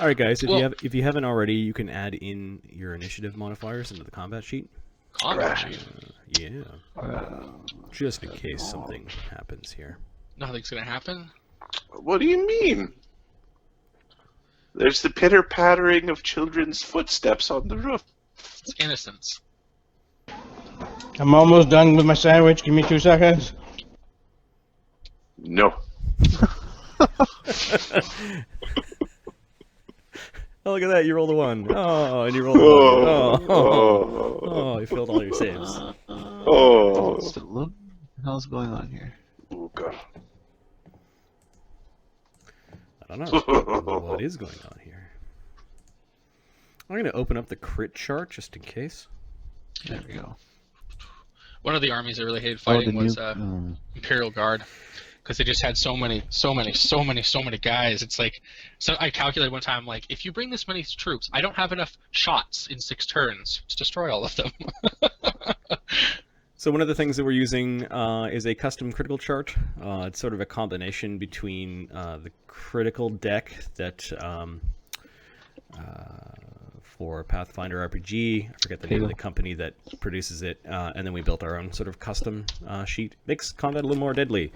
All right, guys. If you haven't already, you can add in your initiative modifiers into the combat sheet. Combat sheet. Yeah. Just in case something happens here. Nothing's gonna happen. What do you mean? There's the pitter-pattering of children's footsteps on the roof. It's innocence. I'm almost done with my sandwich. Give me 2 seconds. No. Oh, look at that. You rolled a 1. Oh, and you rolled a 1. Oh, you failed all your saves. Oh. What the hell's going on here? Oh, God. I don't know what is going on here. I'm going to open up the crit chart just in case. There we go. One of the armies I really hated fighting was Imperial Guard, because they just had so many guys. It's like, so I calculated one time, like, if you bring this many troops, I don't have enough shots in 6 turns to destroy all of them. So one of the things that we're using is a custom critical chart. It's sort of a combination between the critical deck that for Pathfinder RPG, I forget the name of the company that produces it, and then we built our own sort of custom sheet. Makes combat a little more deadly.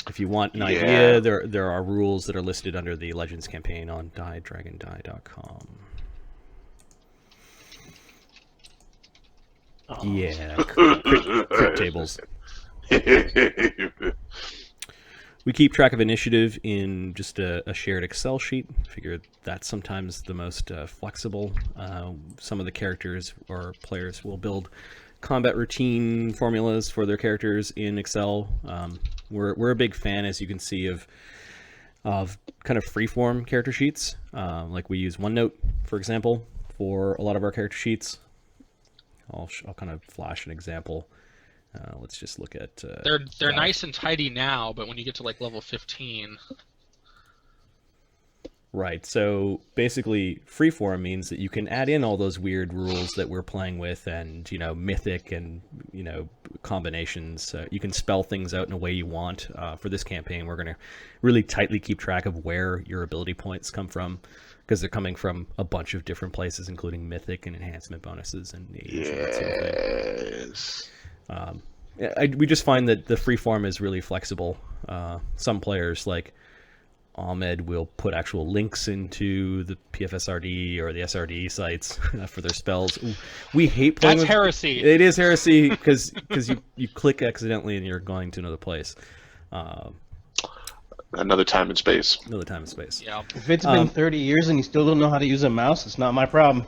If you want an idea, there are rules that are listed under the Legends campaign on DieDragonDie.com. Yeah, crit tables. We keep track of initiative in just a shared Excel sheet. Figure that's sometimes the most flexible. Some of the characters or players will build combat routine formulas for their characters in Excel. We're a big fan, as you can see, of kind of freeform character sheets. Like we use OneNote, for example, for a lot of our character sheets. I'll kind of flash an example. Let's just look at... they're nice and tidy now, but when you get to like level 15... Right, so basically freeform means that you can add in all those weird rules that we're playing with and, you know, mythic and, you know, combinations. You can spell things out in a way you want. For this campaign, we're going to really tightly keep track of where your ability points come from, because they're coming from a bunch of different places, including mythic and enhancement bonuses and age and that sort of thing. We just find that the freeform is really flexible. Some players, like Ahmed, will put actual links into the PFSRD or the SRD sites for their spells. We hate playing That's heresy. It is heresy because you click accidentally and you're going to another place. Another time and space. Another time and space. Yeah. If it's been 30 years and you still don't know how to use a mouse, it's not my problem.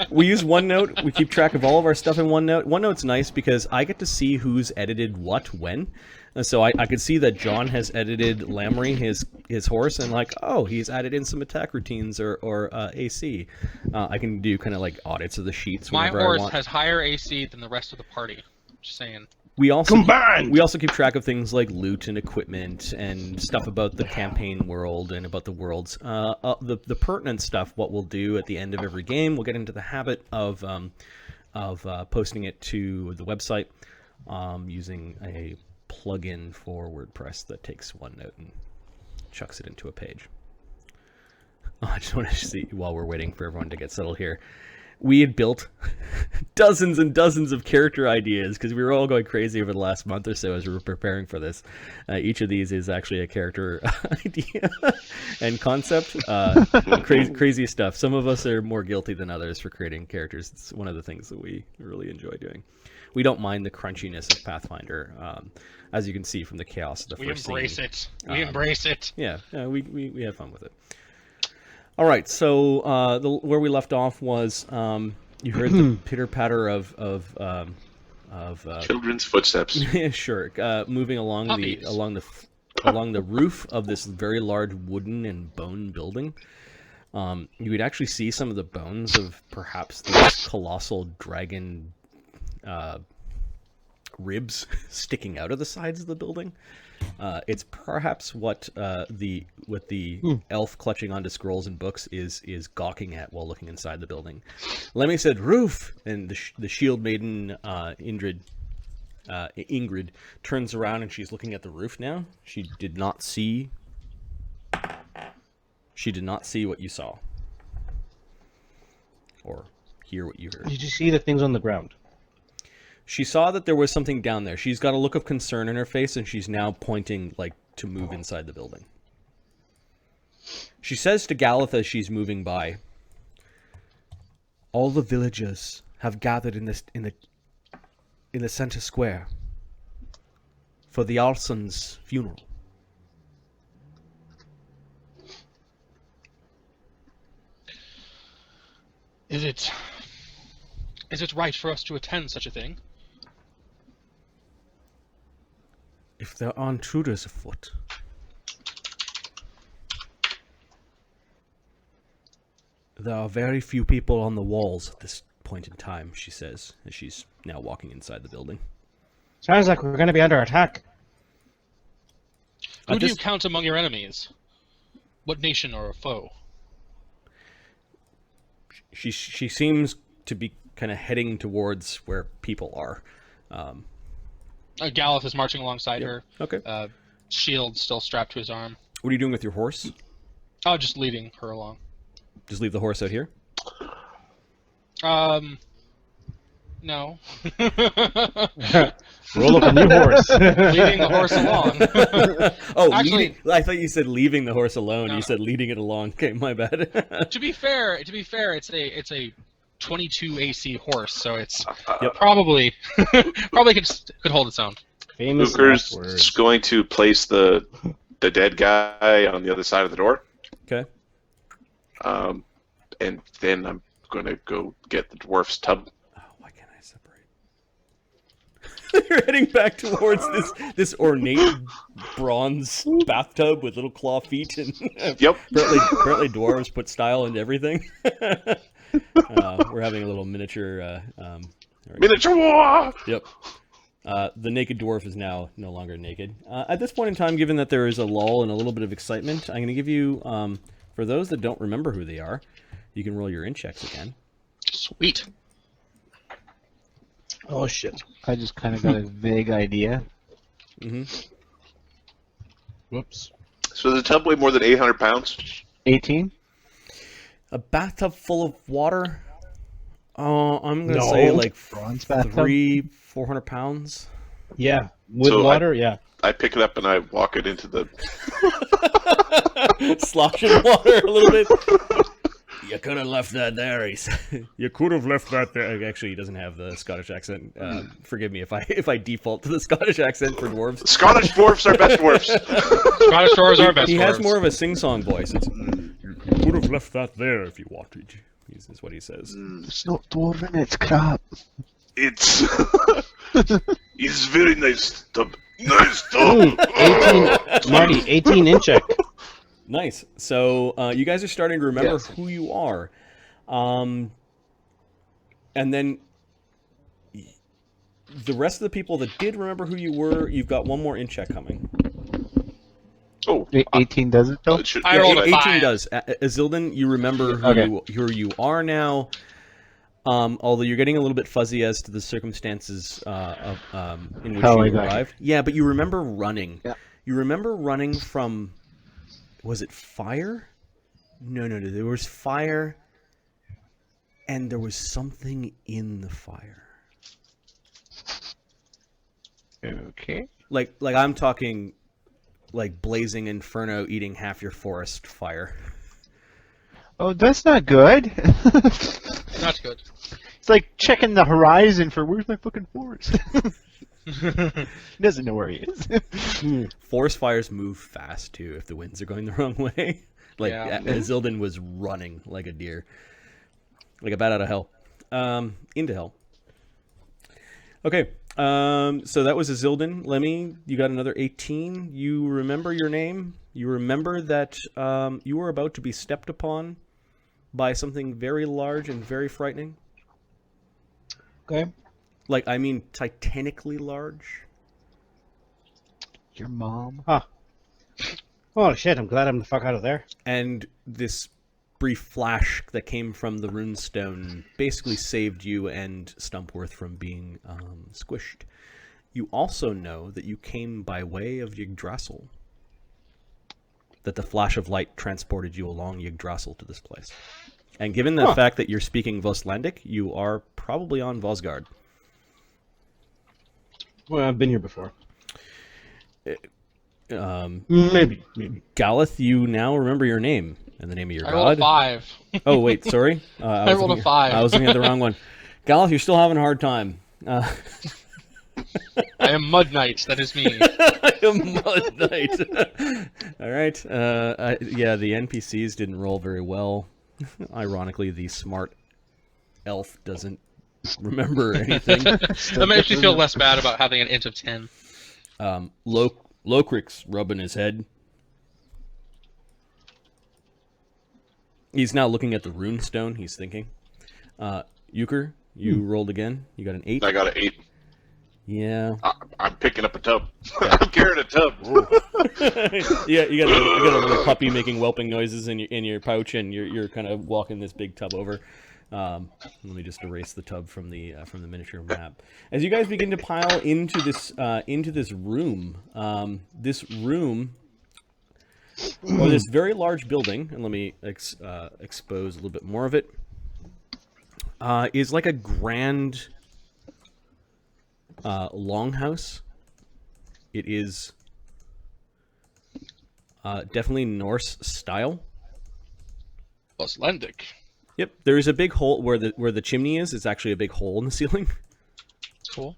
We use OneNote. We keep track of all of our stuff in OneNote. OneNote's nice because I get to see who's edited what when. And so I could see that John has edited Lamry, his horse, and like, oh, he's added in some attack routines or AC. I can do kind of like audits of the sheets whenever I want. My horse has higher AC than the rest of the party. Just saying. We also Combined! We also keep track of things like loot and equipment and stuff about the campaign world and about the worlds. The pertinent stuff, what we'll do at the end of every game, we'll get into the habit of posting it to the website using a plugin for WordPress that takes OneNote and chucks it into a page. I just want to see, while we're waiting for everyone to get settled here, we had built dozens and dozens of character ideas because we were all going crazy over the last month or so as we were preparing for this. Each of these is actually a character idea and concept. Crazy stuff. Some of us are more guilty than others for creating characters. It's one of the things that we really enjoy doing. We don't mind the crunchiness of Pathfinder, as you can see from the chaos of the first scene. We embrace it. We embrace it. Yeah, we have fun with it. All right, so where we left off was you heard the pitter patter of Children's footsteps. Yeah, sure. Moving along the roof of this very large wooden and bone building. You would actually see some of the bones of perhaps these colossal dragon ribs sticking out of the sides of the building. It's perhaps what the elf clutching onto scrolls and books is gawking at while looking inside the building. Lemmy said, "Roof!" And the shield maiden Indrid Ingrid turns around and she's looking at the roof now. She did not see what you saw. Or hear what you heard. Did you see the things on the ground? She saw that there was something down there. She's got a look of concern in her face, and she's now pointing, like, to move inside the building. She says to Galith as she's moving by, "All the villagers have gathered in the center square for the Alson's funeral. Is it right for us to attend such a thing? If there are intruders afoot, there are very few people on the walls at this point in time," she says, as she's now walking inside the building. Sounds like we're going to be under attack. Who do you count among your enemies? What nation or a foe? She seems to be kind of heading towards where people are. Galith is marching alongside her. Okay. Shield still strapped to his arm. What are you doing with your horse? Oh, just leading her along. Just leave the horse out here? No. Roll up a new horse. Leading the horse along. Oh, Actually, I thought you said leaving the horse alone. No. You said leading it along. Okay, my bad. to be fair, it's a 22 AC horse, so it's Yep. probably could hold its own. Famous Luker's last words. going to place the dead guy on the other side of the door. Okay. And then I'm going to go get the dwarf's tub. Oh, why can't I separate? You're heading back towards this ornate bronze bathtub with little claw feet and Yep. apparently dwarves put style into everything. We're having a little miniature. Miniature war! Yep. The naked dwarf is now no longer naked. At this point in time, given that there is a lull and a little bit of excitement, I'm going to give you, for those that don't remember who they are, you can roll your in checks again. Sweet. Oh, shit. I just kind of got a vague idea. Mm-hmm. Whoops. So does the tub weigh more than 800 pounds? 18? A bathtub full of water? I'm going to No. say like Bronze bathtub? 400 pounds. Yeah. With So water, yeah. I pick it up and I walk it into the... Sloshing water a little bit. You could have left that there, he said. You could have left that there. Actually, he doesn't have the Scottish accent. Forgive me if I default to the Scottish accent for dwarves. Scottish dwarfs are best dwarfs. Scottish dwarves are best He has dwarves. more of a sing-song voice. It's, you could have left that there if you wanted. Is what he says. It's not dwarven, it's crap. It's... it's very nice tub. Nice tub! 18, Marty, 18 in check. Nice. So you guys are starting to remember Yes. who you are. And then the rest of the people that did remember who you were, you've got one more in check coming. Oh, 18 does it though? it should, I rolled a 18 5. does. Azildan, you remember who you are now. Although you're getting a little bit fuzzy as to the circumstances in which How I you got arrived. Yeah, but you remember running. Yeah. You remember running from... Was it fire? No. There was fire, and there was something in the fire. Okay. Like I'm talking, like blazing inferno eating half your forest fire. Oh, that's not good. Not good. It's like checking the horizon for where's my fucking forest. He doesn't know where he is. Forest fires move fast too if the winds are going the wrong way. Like Yeah. Azildan was running like a deer, like a bat out of hell, into hell. Okay, so that was Azildan. Lemmy, you got another 18. You remember your name. You remember that you were about to be stepped upon by something very large and very frightening. Okay. Like, I mean, titanically large. Your mom? Huh. Oh, shit, I'm glad I'm the fuck out of there. And this brief flash that came from the runestone basically saved you and Stumpworth from being squished You also know that you came by way of Yggdrasil. That the flash of light transported you along Yggdrasil to this place. And given the fact that you're speaking Voslandic, you are probably on Vosgard. Well, I've been here before. Maybe. Galeth, you now remember your name and the name of your god. I rolled a 5. Oh, wait, sorry. I rolled a 5. I was looking at the wrong one. Galeth, you're still having a hard time. I am Mud Knight. That is me. I am Mud Knight. All right. Yeah, the NPCs didn't roll very well. Ironically, the smart elf doesn't remember anything. That makes me feel less bad about having an int of 10. Locrick's rubbing his head. He's now looking at the rune stone. He's thinking. Euchre, you rolled again. You got an 8. I got an 8. Yeah. I'm picking up a tub. I'm carrying a tub. Yeah, you got a little puppy making whelping noises in your pouch, and you're kind of walking this big tub over. Let me just erase the tub from the miniature map. As you guys begin to pile into this room, or this very large building, and let me expose a little bit more of it, is like a grand longhouse. It is definitely Norse style. Icelandic. Yep, there is a big hole where the chimney is. It's actually a big hole in the ceiling. Cool.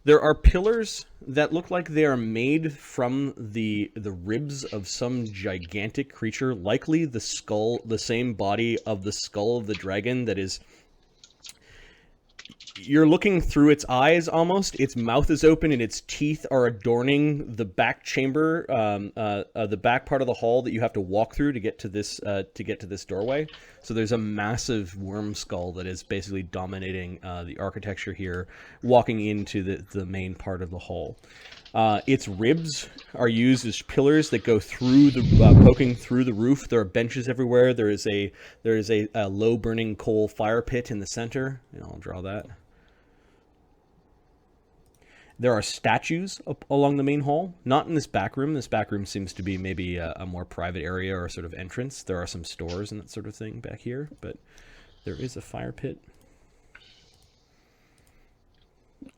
There are pillars that look like they are made from the ribs of some gigantic creature, likely the same body of the skull of the dragon that is. You're looking through its eyes almost. Its mouth is open and its teeth are adorning the back chamber, the back part of the hall that you have to walk through to get to this doorway. So there's a massive worm skull that is basically dominating the architecture here, walking into the main part of the hall. Its ribs are used as pillars that go through poking through the roof. There are benches everywhere. There is a low burning coal fire pit in the center. I'll draw that. There are statues along the main hall, not in this back room. This back room seems to be maybe a more private area or a sort of entrance. There are some stores and that sort of thing back here, but there is a fire pit.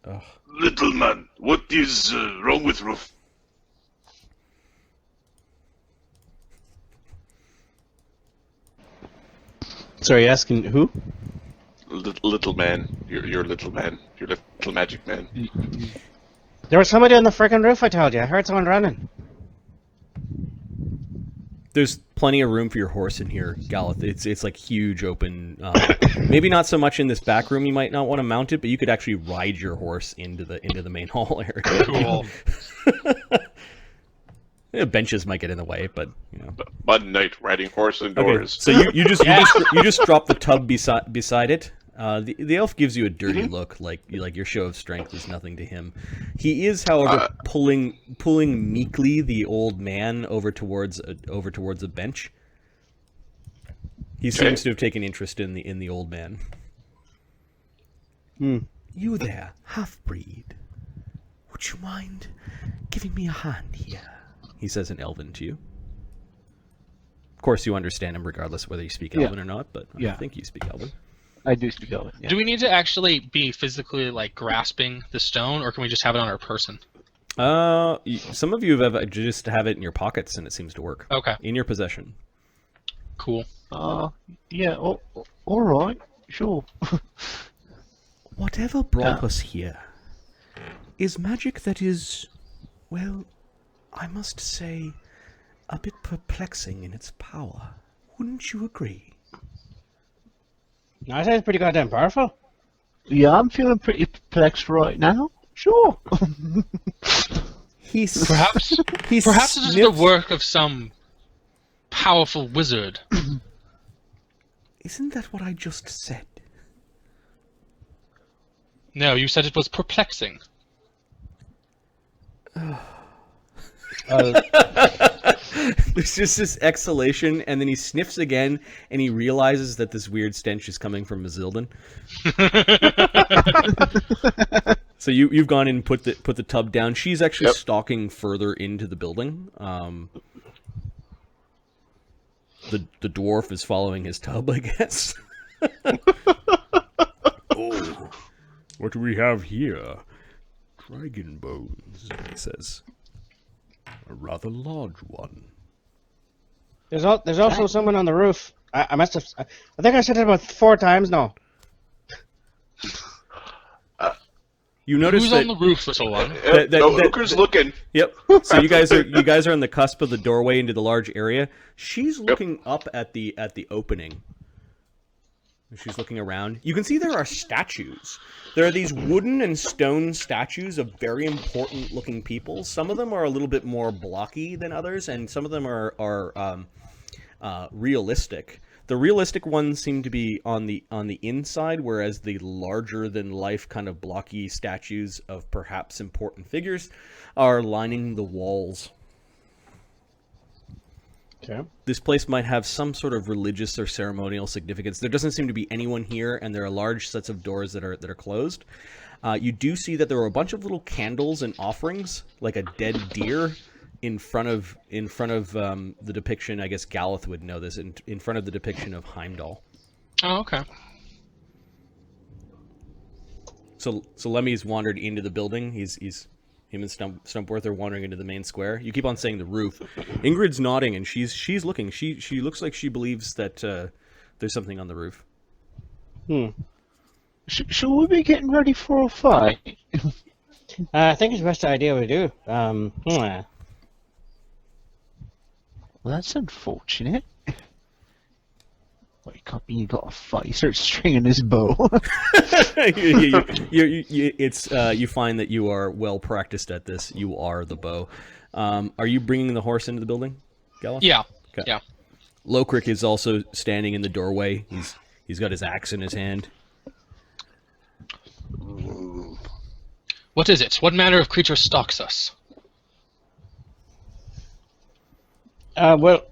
Ugh. Little man, what is wrong with roof? Sorry, asking who? Little man, your little man, your little magic man. There was somebody on the frickin' roof, I told you. I heard someone running. There's plenty of room for your horse in here, Galeth. It's like huge open. Maybe not so much in this back room. You might not want to mount it, but you could actually ride your horse into the main hall area. Cool. Benches might get in the way, but Mud Knight riding horse indoors. Okay, so you just drop the tub beside it. The elf gives you a dirty look, like your show of strength is nothing to him. He is, however, pulling meekly the old man over towards a bench. He seems to have taken interest in the old man. You there, half-breed. Would you mind giving me a hand here? He says in Elven to you. Of course, you understand him regardless of whether you speak Elven or not, but I think you speak Elven. I do speak Elven. Yeah. Do we need to actually be physically grasping the stone, or can we just have it on our person? Some of you have just have it in your pockets, and it seems to work. Okay. In your possession. Cool. Yeah. All right. Sure. Whatever brought us here is magic that is, well, I must say, a bit perplexing in its power. Wouldn't you agree? No, sounds pretty goddamn powerful. Yeah, I'm feeling pretty perplexed right now. Sure. Perhaps this is the work of some powerful wizard. Isn't that what I just said? No, you said it was perplexing. There's just this exhalation, and then he sniffs again, and he realizes that this weird stench is coming from Mazildan. So you've gone in and put the tub down. She's actually Yep. stalking further into the building. The dwarf is following his tub, I guess. Oh, what do we have here? Dragon bones, he says. A rather large one. There's also someone on the roof. I must have. I think I said it about 4 times now. You notice Who's that on the roof, little one? Hooker's looking. Yep. So you guys are on the cusp of the doorway into the large area. She's looking up at the opening. She's looking around. You can see there are statues. There are these wooden and stone statues of very important looking people. Some of them are a little bit more blocky than others, and some of them are realistic. The realistic ones seem to be on the inside, whereas the larger than life kind of blocky statues of perhaps important figures are lining the walls. Okay. This place might have some sort of religious or ceremonial significance. There doesn't seem to be anyone here, and there are large sets of doors that are closed. You do see that there are a bunch of little candles and offerings, like a dead deer, in front of the depiction. I guess Galeth would know this. In front of the depiction of Heimdall. Oh, okay. So Lemmy's wandered into the building. Him and Stumpworth are wandering into the main square. You keep on saying the roof. Ingrid's nodding, and she's looking. She looks like she believes that there's something on the roof. Should we be getting ready for a fight? I think it's the best idea we do. Well, that's unfortunate. Wake up and you got a fight. You start stringing his bow. You find that you are well practiced at this. You are the bow. Are you bringing the horse into the building, Galeth? Yeah. Okay. Yeah. Lokrik is also standing in the doorway. He's got his axe in his hand. What is it? What manner of creature stalks us? Well,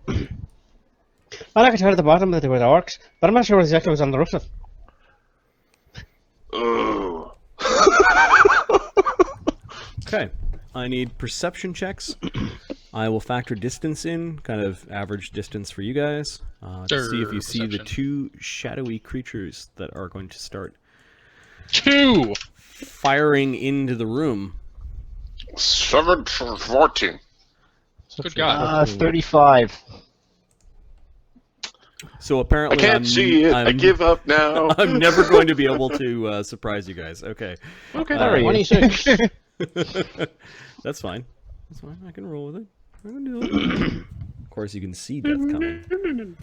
I could tell at the bottom that they were the orcs, but I'm not sure exactly what's on the roof. Ooh. Okay. I need perception checks. I will factor distance in, kind of average distance for you guys, to see if you see the 2 shadowy creatures that are going to start 2! firing into the room. 7 for 14. Good God. 35. So apparently, I can't see it. I give up now. I'm never going to be able to surprise you guys. Okay. Okay, 26. That's fine. That's fine. I can roll with it. I can do it. Of course, you can see death coming.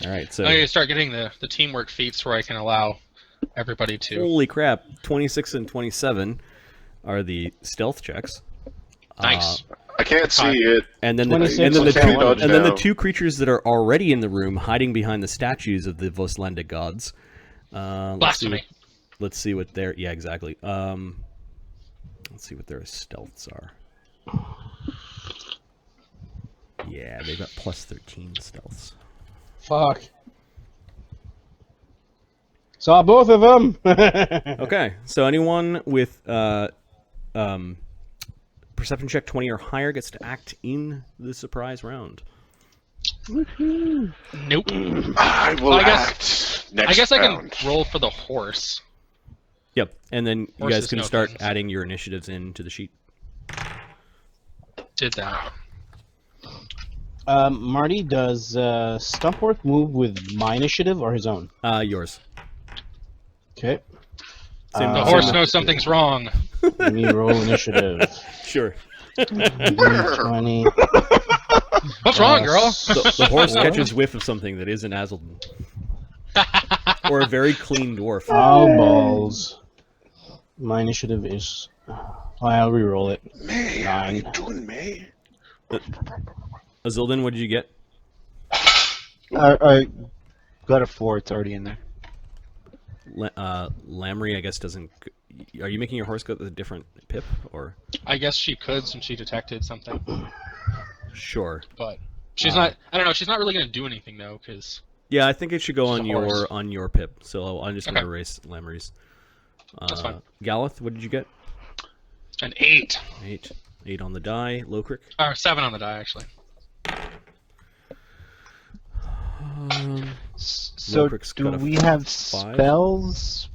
All right. So I need to start getting the teamwork feats where I can allow everybody to. holy crap! 26 and 27 are the stealth checks. Nice. I can't see it. And then the 2 creatures that are already in the room, hiding behind the statues of the Voslanda gods. Blasphemy. Let's see what their exactly. Let's see what their stealths are. Yeah, they've got plus 13 stealths. Fuck. Saw both of them. Okay, so anyone with perception check 20 or higher gets to act in the surprise round. Nope. I will I act next I guess I round. can roll for the horse. Yep, and then you Horses guys can know start things. adding your initiatives into the sheet. Did that. Marty, does Stumpworth move with my initiative or his own? Yours. Okay. Same The same horse with- knows something's wrong. Let me roll initiative. Sure. 20. What's wrong, girl? The horse catches whiff of something that isn't Azulden. Or a very clean dwarf. Oh, balls. My initiative is... I'll re-roll it. May, how you 9. doing, May? Azulden, what did you get? I got a 4. It's already in there. Lamry, I guess, doesn't... Are you making your horse go with a different pip, or...? I guess she could since she detected something. Sure. But she's not... I don't know. She's not really going to do anything, though, because... Yeah, I think it should go Just on a horse. your pip, so I'm just going to Okay. erase Lamry's. That's fine. Galeth, what did you get? An 8. 8. 8 on the die. Lokrik? 7 on the die, actually. So Lokrik's do got a we have 5. spells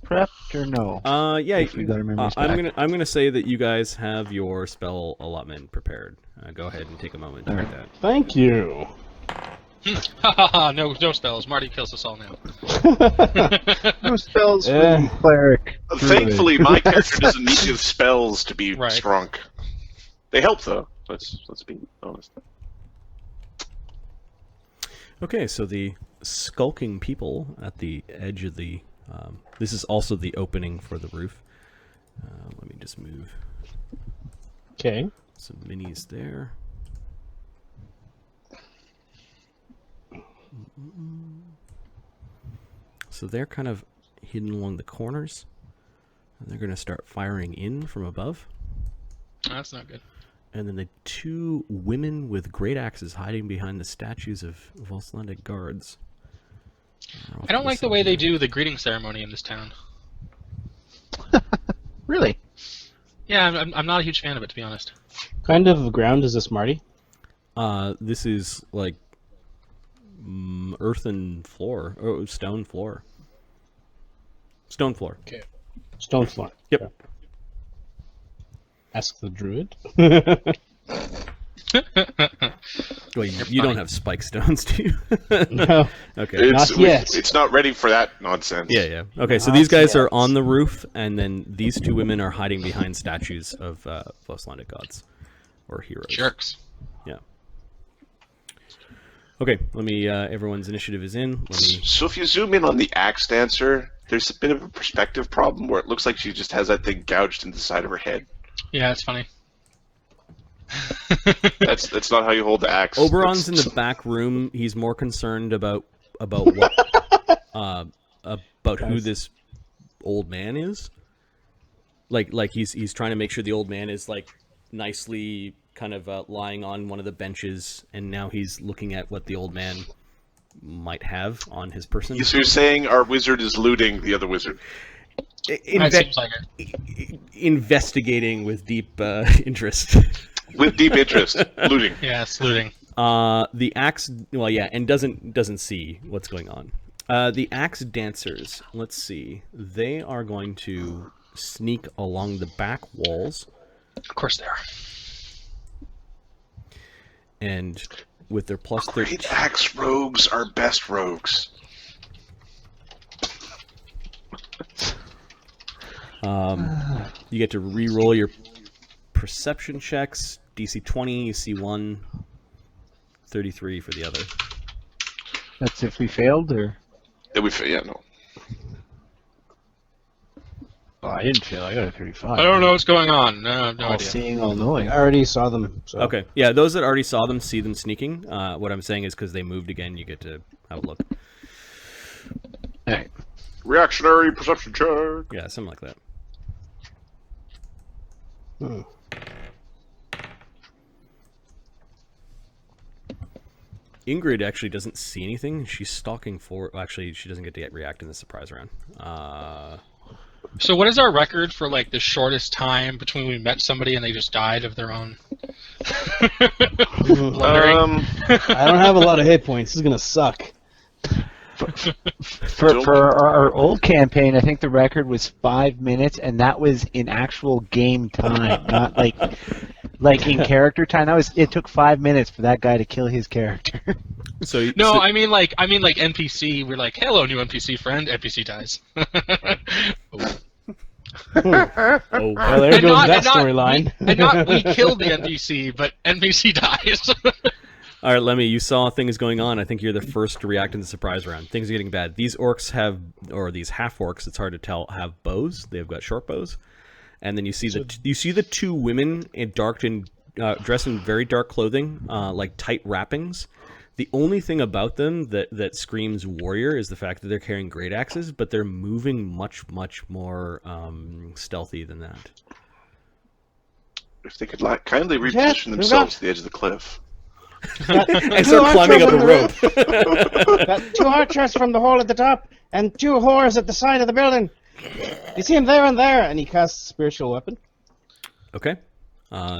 prepped or no? Yeah. If we got our memories back. I'm gonna say that you guys have your spell allotment prepared. Go ahead and take a moment to All do right. that. Thank you. No spells. Marty kills us all now. No spells for Yeah. the cleric. Thankfully, my character doesn't need to have spells to be Right. strong. They help, though. Let's be honest. Okay, so the skulking people at the edge of the... this is also the opening for the roof. Let me just move Okay. some minis there. So they're kind of hidden along the corners. And they're going to start firing in from above. That's not good. And then the 2 women with great axes hiding behind the statues of Volslandic guards. I don't like the way they do the greeting ceremony in this town. Really? Yeah, I'm not a huge fan of it, to be honest. Kind of ground is this, Marty? This is like earthen floor, or stone floor. Stone floor. Okay. Stone floor. Yep. Okay. Ask the druid. Well, you don't have spike stones, do you? No. Okay. Not yet. It's not ready for that nonsense. Yeah. Okay, so Not these guys yet. are on the roof, and then these 2 women are hiding behind statues of Volslandic gods or heroes. Jerks. Yeah. Okay, let me. Everyone's initiative is in. Let me. So if you zoom in on the axe dancer, there's a bit of a perspective problem where it looks like she just has that thing gouged in the side of her head. Yeah, it's funny. That's not how you hold the axe. Oberon's in That's- the back room. He's more concerned about what about who this old man is. Like he's trying to make sure the old man is like nicely kind of lying on one of the benches, and now he's looking at what the old man might have on his person. So you're saying our wizard is looting the other wizard? That seems like it. Investigating with deep interest. With deep interest, looting. Yeah, it's looting. The axe, well, yeah, and doesn't see what's going on. The axe dancers, let's see, they are going to sneak along the back walls, Of course they are. and with their plus 13, Great axe rogues are best rogues. you get to re-roll your perception checks. DC 20, you see 1, 33 for the other. That's if we failed, or? Yeah, no. Oh, I didn't fail. I got a 35. I don't know what's going on. No, I have no All idea. seeing, all knowing. I already saw them. So. Okay, yeah, those that already saw them see them sneaking. What I'm saying is because they moved again, you get to have a look. All right. Reactionary perception check. Yeah, something like that. Hmm. Ingrid actually doesn't see anything. She's stalking for. Well, actually, she doesn't get to react in the surprise round. So what is our record for like the shortest time between we met somebody and they just died of their own? Blundering? I don't have a lot of hit points. This is gonna suck. For our old campaign, I think the record was 5 minutes, and that was in actual game time, not like in character time. It took 5 minutes for that guy to kill his character. So No, so- I mean like NPC. We're like, hello, new NPC friend. NPC dies. oh, Well, there goes that storyline. And not we killed the NPC, but NPC dies. all right, Lemmy, you saw things going on. I think you're the first to react in the surprise round. Things are getting bad. These orcs have, or these half orcs, it's hard to tell, have bows. They've got short bows, and then you see the 2 women dressed in very dark clothing, like tight wrappings. The only thing about them that screams warrior is the fact that they're carrying great axes, but they're moving much more stealthy than that. If they could kindly reposition Yes, themselves to the edge of the cliff. And start climbing up a rope. Got 2 archers from the hole at the top and 2 whores at the side of the building. You see him there and there, and he casts spiritual weapon. Okay.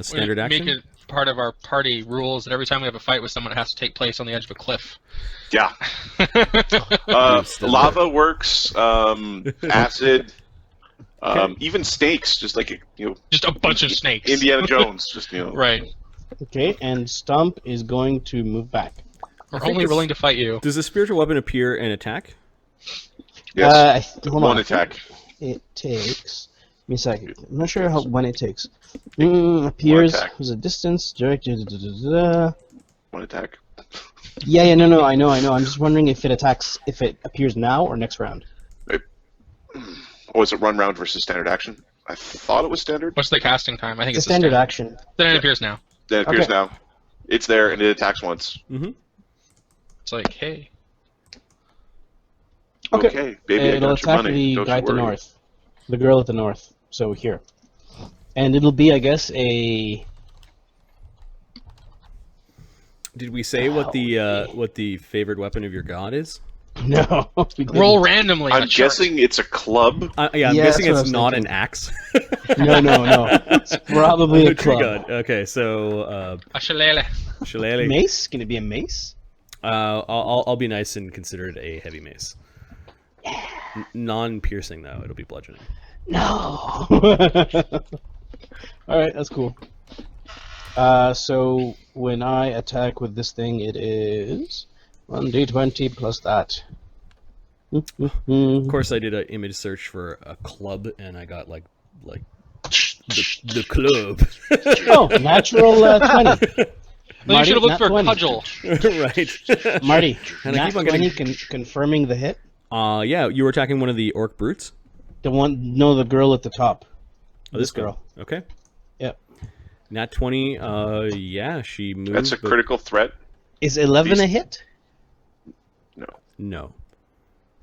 Standard We action. Make it part of our party rules that every time we have a fight with someone, it has to take place on the edge of a cliff. Yeah. Still Lava works. Acid. Even snakes, just like Just a bunch of snakes. Indiana Jones, just Right. Okay, and Stump is going to move back. We're only willing to fight you. Does a spiritual weapon appear and attack? Yes. Hold One on. attack. It takes. Give me a second. I'm not sure when it takes. Appears. attack. There's a distance. Directed. One attack. Yeah, no, I know. I'm just wondering if it appears now or next round. Oh, is it run round versus standard action? I thought it was standard. What's the casting time? I think It's it's a standard action. Then it appears now. Then it appears Okay. now. It's there and it attacks once. Mm-hmm. It's like, hey. Okay, baby, I It'll got your attack money. the Don't guy you at the worry. north. The girl at the north. So here. And it'll be, I guess, a. Did we say what the favorite weapon of your god is? No. we didn't. Roll randomly. on I'm a chart. guessing it's a club. Yeah, I'm Yeah, guessing that's what I it's was not thinking. an axe. No. It's probably a Tree club. god. Okay, so A shillelagh. shillelagh. Mace? Can it be a mace? I'll be nice and consider it a heavy mace. Non-piercing though, it'll be bludgeoning. No. Alright, that's cool. So when I attack with this thing, it is 1d20 plus that. Of course, I did an image search for a club, and I got like the club. Oh, natural 20. Well, you should have looked for a nat 20. cudgel. Right. Marty, And I nat keep on 20 getting. confirming the hit. Yeah, you were attacking one of the orc brutes. The one, no, the girl at the top. Oh, this girl. Okay. Yep. Nat 20. Yeah, she moved. That's a but critical threat. Is 11 a These- hit? No.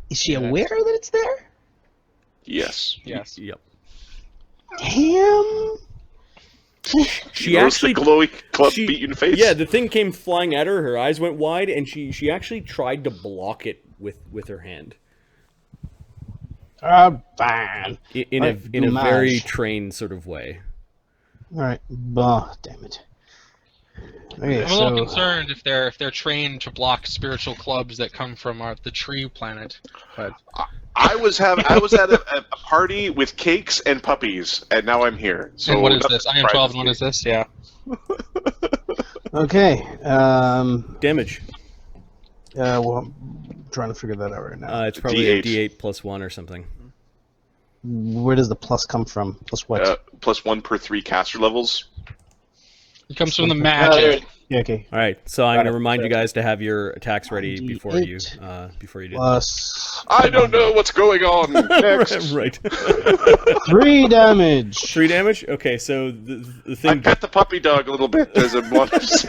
Is she Yeah, aware that it's there? Yes. Yes. Yep. Damn. She Notice actually. the glowy club she- beat you in the face. Yeah, the thing came flying at her. Her eyes went wide, and she actually tried to block it with her hand Fine. in Right, a very dommage. trained sort of way. Alright. Bah, damn it. Okay, I'm a little concerned if they're trained to block spiritual clubs that come from the tree planet. But I was at a party with cakes and puppies, and now I'm here. So and what is nothing this? I am 12, and what surprises is this? Yeah. Okay. Damage. Well, I'm trying to figure that out right now. It's probably a D8. D8 plus 1 or something. Where does the plus come from? Plus what? me. Plus 1 per 3 caster levels. It comes from the magic. Yeah, okay. All right, so I'm Got going to it. remind you guys to have your attacks ready before you D8 do. Plus I don't know what's going on next. Right. 3 damage. 3 damage. Okay, so the I thing, pet the puppy dog a little bit as a bonus.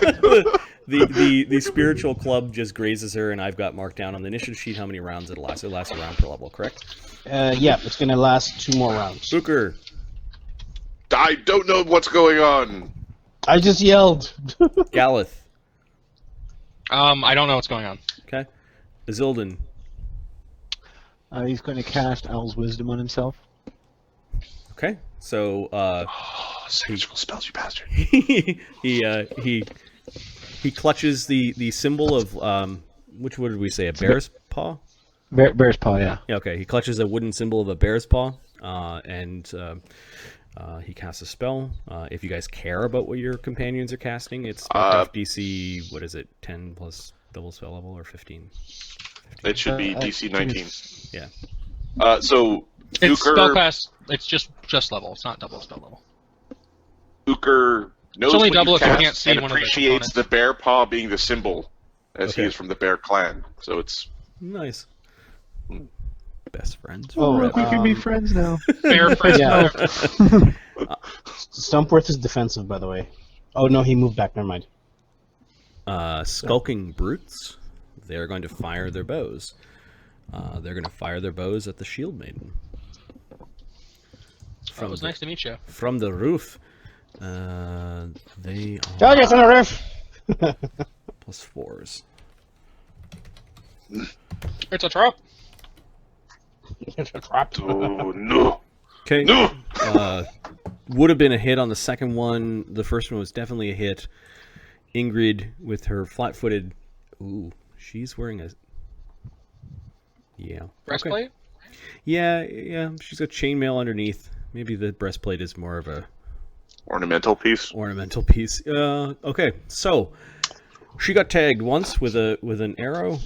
the spiritual club just grazes her, and I've got marked down on the initiative sheet how many rounds it'll last. It lasts a round per level, correct? Yeah, it's gonna last 2 more rounds. Booker. I don't know what's going on. I just yelled. Galith. I don't know what's going on. Okay. Azildan. He's going to cast Owl's Wisdom on himself. Okay. So Surgical spells, you bastard. he clutches the symbol of which what did we say, a bear's paw? Bear's paw, yeah. Yeah, okay. He clutches a wooden symbol of a bear's paw, and he casts a spell. If you guys care about what your companions are casting, it's Spellcraft DC, what is it, 10 plus double spell level, or 15? It should be DC 19. Yeah. So It's Uker, spellcast. It's just level. It's not double spell level. Uker knows It's only what double you if you cast can't see and one of the appreciates the components. bear paw being the symbol, as he Okay. is from the bear clan. So it's Nice. Best friends. Oh, Look, we can be friends now. Fair friend. Yeah. Stumpworth is defensive, by the way. Oh no, he moved back. Never mind. Skulking brutes. They are going to fire their bows. They're going to fire their bows at the shield maiden. It was nice to meet you. From the roof. They are Target's on the roof. plus 4s. It's a trap. Trapped. Oh no! Okay. No! Would have been a hit on the second one. The first one was definitely a hit. Ingrid with her flat-footed. Ooh, she's wearing a. Yeah. Breastplate? Okay. Yeah. She's got chainmail underneath. Maybe the breastplate is more of a Ornamental piece. ornamental piece. Okay. So she got tagged once with an arrow.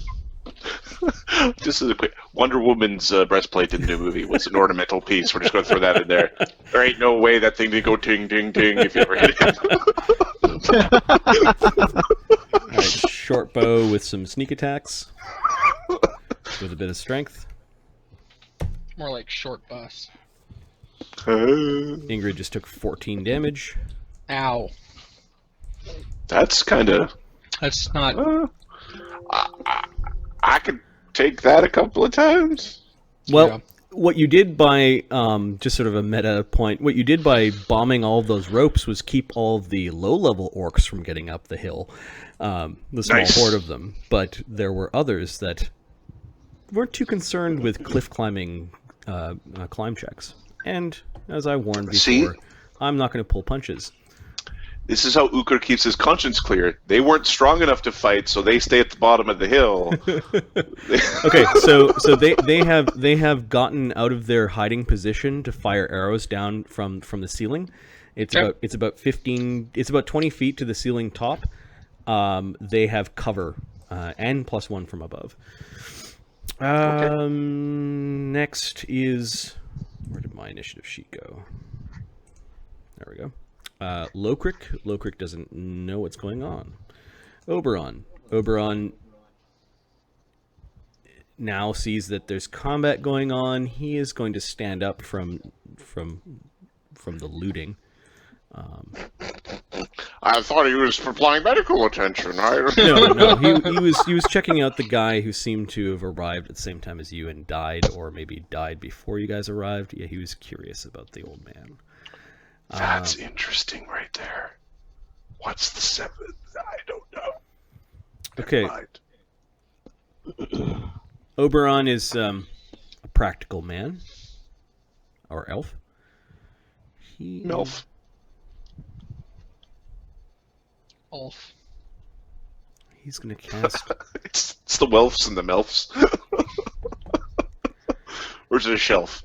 Just as a quick, Wonder Woman's breastplate in the new movie was an ornamental piece. We're just going to throw that in there. There ain't no way that thing didn't go ting, ting, ting if you ever hit it. All right, short bow with some sneak attacks, with a bit of strength. More like short bus. Ingrid just took 14 damage. Ow. That's kind of... That's not... I could take that a couple of times. Well, Yeah. what you did by, just sort of a meta point, what you did by bombing all of those ropes was keep all of the low-level orcs from getting up the hill. The small Nice. horde of them. But there were others that weren't too concerned with cliff climbing climb checks. And, as I warned before, See? I'm not going to pull punches. This is how Uker keeps his conscience clear. They weren't strong enough to fight, so they stay at the bottom of the hill. Okay, so they have gotten out of their hiding position to fire arrows down from the ceiling. It's Yep. about 20 feet to the ceiling top. They have cover and +1 from above. Next is, where did my initiative sheet go? There we go. Lokrik. Lokrik doesn't know what's going on. Oberon now sees that there's combat going on. He is going to stand up from the looting. I thought he was supplying medical attention. No, he was checking out the guy who seemed to have arrived at the same time as you and died, or maybe died before you guys arrived. Yeah, he was curious about the old man. That's interesting right there. What's the 7th? I don't know. Okay. Never mind. Oberon is a practical man, or elf. MILF. Ulf. He's going to cast. It's the Welfs and the Melfs. Or is it a shelf?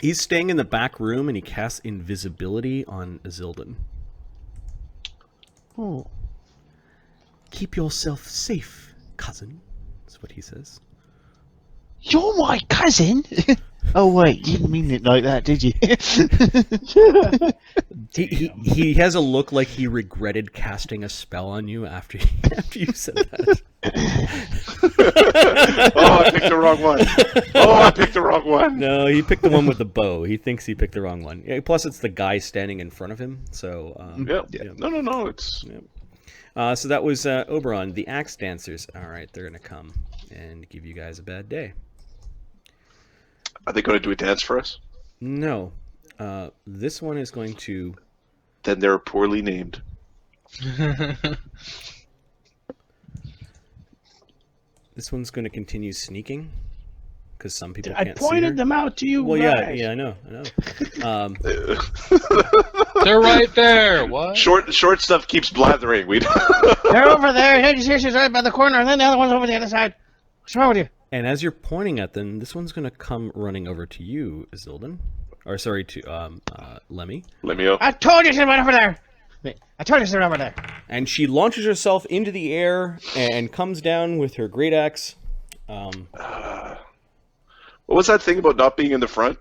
He's staying in the back room, and he casts invisibility on Azildan. Oh. Keep yourself safe, cousin. That's what he says. You're my cousin? Oh, wait, you didn't mean it like that, did you? He has a look like he regretted casting a spell on you after you said that. Oh, I picked the wrong one. No, he picked the one with the bow. He thinks he picked the wrong one. Yeah, plus, it's the guy standing in front of him. So, Yeah. No. It's so that was Oberon. The Axe Dancers. All right, they're gonna come and give you guys a bad day. Are they going to do a dance for us? No, this one is going to. Then they're poorly named. This one's going to continue sneaking, because some people I can't see her. pointed them out to you. Well, guys. yeah, I know. They're right there. What? Short stuff keeps blathering. They're over there. Hey, here she's right by the corner, and then the other one's over the other side. What's wrong with you? And as you're pointing at them, this one's going to come running over to you, Azildan. Or, sorry, to Lemmy. Lemio. I told you she's right over there. I told you she's right over there. And she launches herself into the air and comes down with her great axe. What was that thing about not being in the front?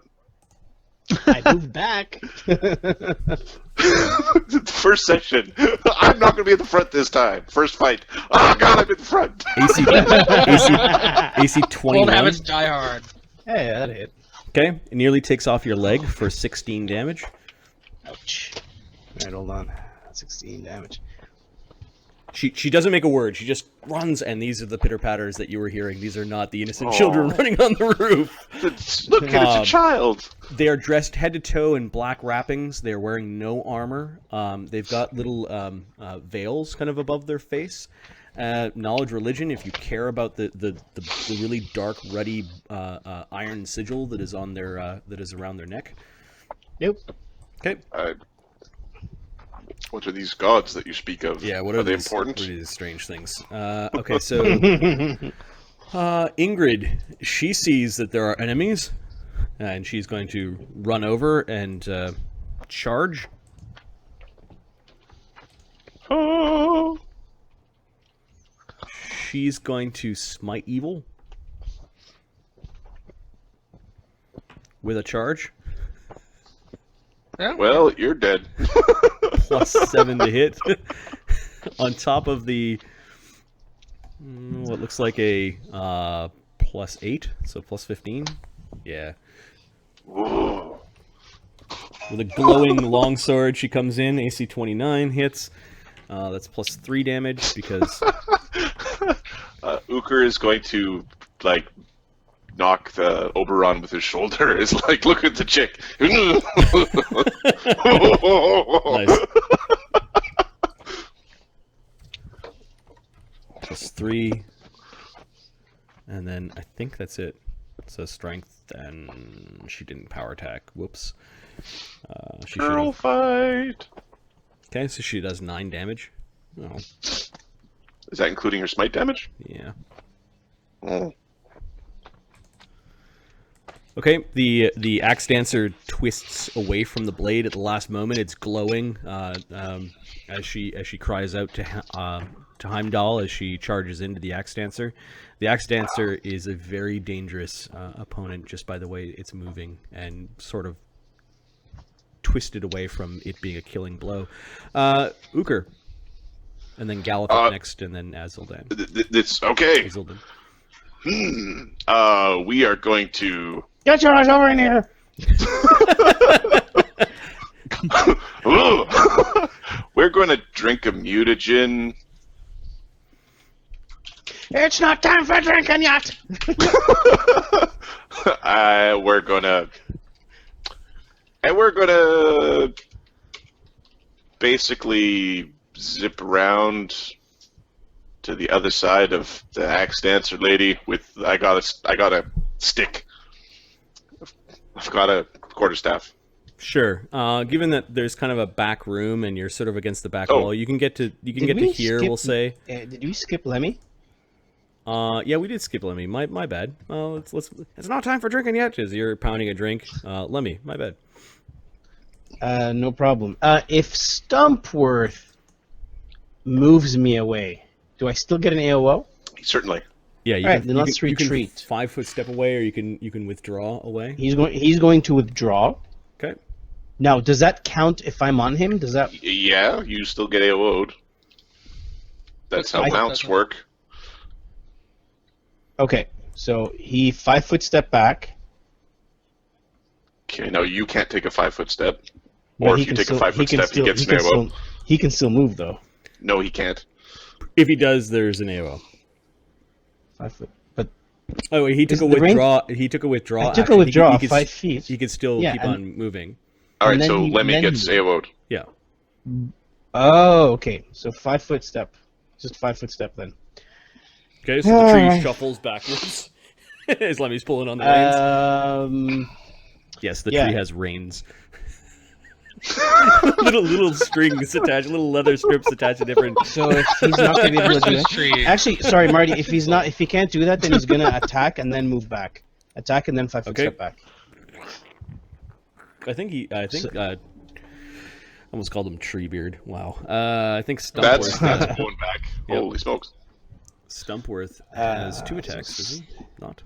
I moved back. The first session. I'm not going to be at the front this time. First fight. Oh, God, I'm in the front. AC 21. Old habits die hard. Hey, that hit. Okay, it nearly takes off your leg for 16 damage. Ouch. Alright, hold on. 16 damage. She doesn't make a word. She just runs, and these are the pitter patters that you were hearing. These are not the innocent children running on the roof. Look, it's a child. They are dressed head to toe in black wrappings. They're wearing no armor. They've got little veils kind of above their face. Knowledge, religion. If you care about the really dark, ruddy iron sigil that is on their that is around their neck. Nope. Okay. What are these gods that you speak of? Yeah, are they these, important? What are these strange things? Okay, so Ingrid, she sees that there are enemies, and she's going to run over and charge. Oh. She's going to smite evil with a charge. Yeah. Well, you're dead. +7 to hit. On top of the what looks like a +8, so +15. Yeah. Whoa. With a glowing longsword, she comes in. AC 29 hits. That's +3 damage because Uker is going to knock the Oberon with his shoulder. Is like, look at the chick. Nice. +3, and then I think that's it. So strength, and she didn't power attack. Whoops. She should Girl have. fight. Okay, so she does 9 damage. Oh, Is that including her smite damage? yeah. Oh. Okay, the axe dancer twists away from the blade at the last moment. It's glowing as she cries out to Heimdall as she charges into the axe dancer. The axe dancer is a very dangerous opponent just by the way it's moving and sort of twisted away from it being a killing blow. Uker, and then Gallop up next, and then Azildan. It's okay. Azildan. We are going to. Get your ass over in here! We're going to drink a mutagen. It's not time for drinking yet! We're gonna basically zip around to the other side of the axe dancer lady with I got a stick. I've got a quarterstaff. Sure. Given that there's kind of a back room and you're sort of against the back wall, you can get to here. We'll say. Did we skip Lemmy? Yeah, we did skip Lemmy. My bad. Let's. It's not time for drinking yet. As you're pounding a drink, Lemmy. My bad. No problem. If Stumpworth moves me away, do I still get an AOO? Certainly. Yeah. You Alright, can, then you let's can, retreat. You can 5 foot step away, or you can withdraw away. He's going to withdraw. Okay. Now, does that count if I'm on him? Does that? Yeah, you still get AOO'd. That's how mounts work. Okay, so he 5 foot step back. Okay, no, you can't take a 5 foot step. But Or if you take a 5 foot step, he gets an AOO. He can still move though. No, he can't. If he does, there's an AOO. 5 foot, but Oh, he took Is a the range- withdraw. He took a withdrawal. I took a action. withdrawal He could 5 feet. He could still Yeah, keep and- on moving. Alright, And then so he- Lemmy then gets he- AOO'd. Yeah. Oh, okay. So 5 foot step, just 5 foot step then. Okay, so the tree shuffles backwards as Lemmy's pulling on the reins. Yes, the yeah. tree has reins. little strings attached, little leather strips attached to different. So if he's not gonna be able to do Christmas that, tree. actually, sorry, Marty. If he can't do that, then he's gonna attack and then move back. Attack and then 5 foot Okay. step back. I almost called him Treebeard. Wow. I think That's Stumpworth. going back. Yep. Holy smokes. Stumpworth has 2 attacks, does he? Not.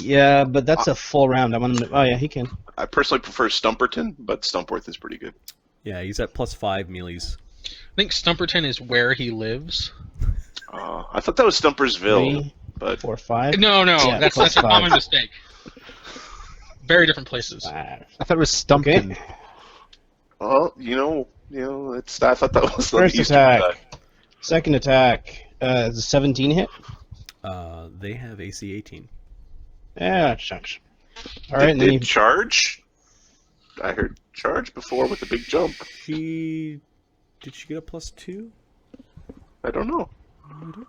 Yeah, but that's a full round. I want him to, oh yeah, he can. I personally prefer Stumperton, but Stumpworth is pretty good. Yeah, he's at +5 melees. I think Stumperton is where he lives. I thought that was Stumpersville, 3, but 4, 5. No, Yeah, that's plus a 5. common mistake. Very different places. 5. I thought it was Stumpton. Okay. well, you know, it's. I thought that was the First Easter attack. attack. Second attack. Is a 17 hit? They have AC 18. Yeah, shucks. All right, and then Did charge? I heard charge before with a big jump. Did she get a +2? I don't know.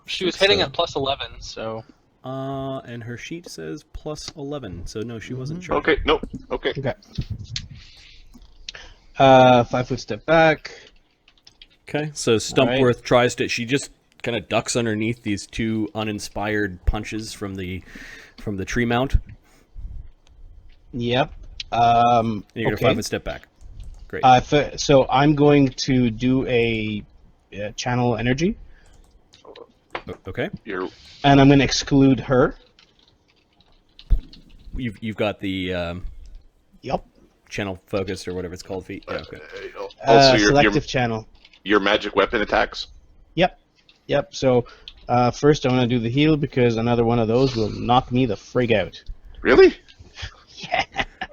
She was hitting at +11, so. And her sheet says +11, so no, she wasn't charged. Okay, nope. Okay. Okay. 5-foot step back. Okay, so Stumpworth tries to. She just kind of ducks underneath these two uninspired punches from the tree mount. Yep. And you're gonna 5-foot step back. Great. So I'm going to do a channel energy, Okay. and I'm going to exclude her. You've got the Yep. channel focused or whatever it's called. Feet. Yeah, okay. Also, Selective channel. your magic weapon attacks. Yep. So first I want to do the heal because another one of those will knock me the frig out. Really? Yeah.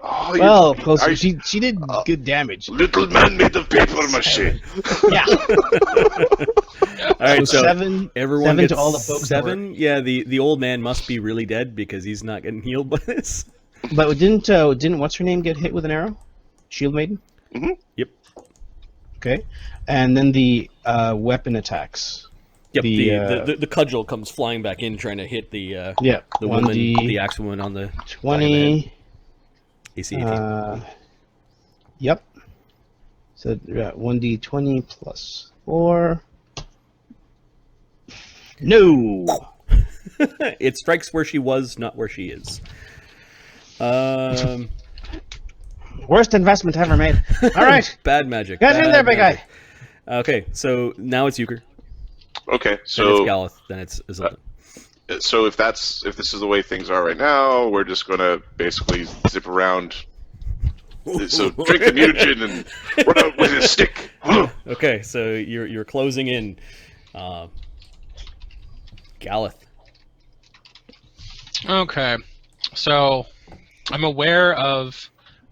Oh, Well, close. She did good damage. little man made of paper mache. Yeah. All right, so seven. everyone seven gets to all the folks that 7. Yeah, the old man must be really dead because he's not getting healed by this. But didn't what's her name get hit with an arrow? Shield Maiden. Mm-hmm. Yep. Okay. And then the weapon attacks. Yep. The, The cudgel comes flying back in, trying to hit the Yeah. the woman, 1d the axe woman on the 20. AC 18. Yep. So 1d20 plus 4. No. It strikes where she was, not where she is. Worst investment ever made. All right. Bad magic. Get in there, big guy. Okay, so now it's Euchre. Okay, Then so it's Galeth. Then it's Isilda. so if this is the way things are right now, we're just gonna basically zip around. So drink the mutagen and run out with a stick. Okay, so you're closing in. Galeth. Okay. So, I'm aware of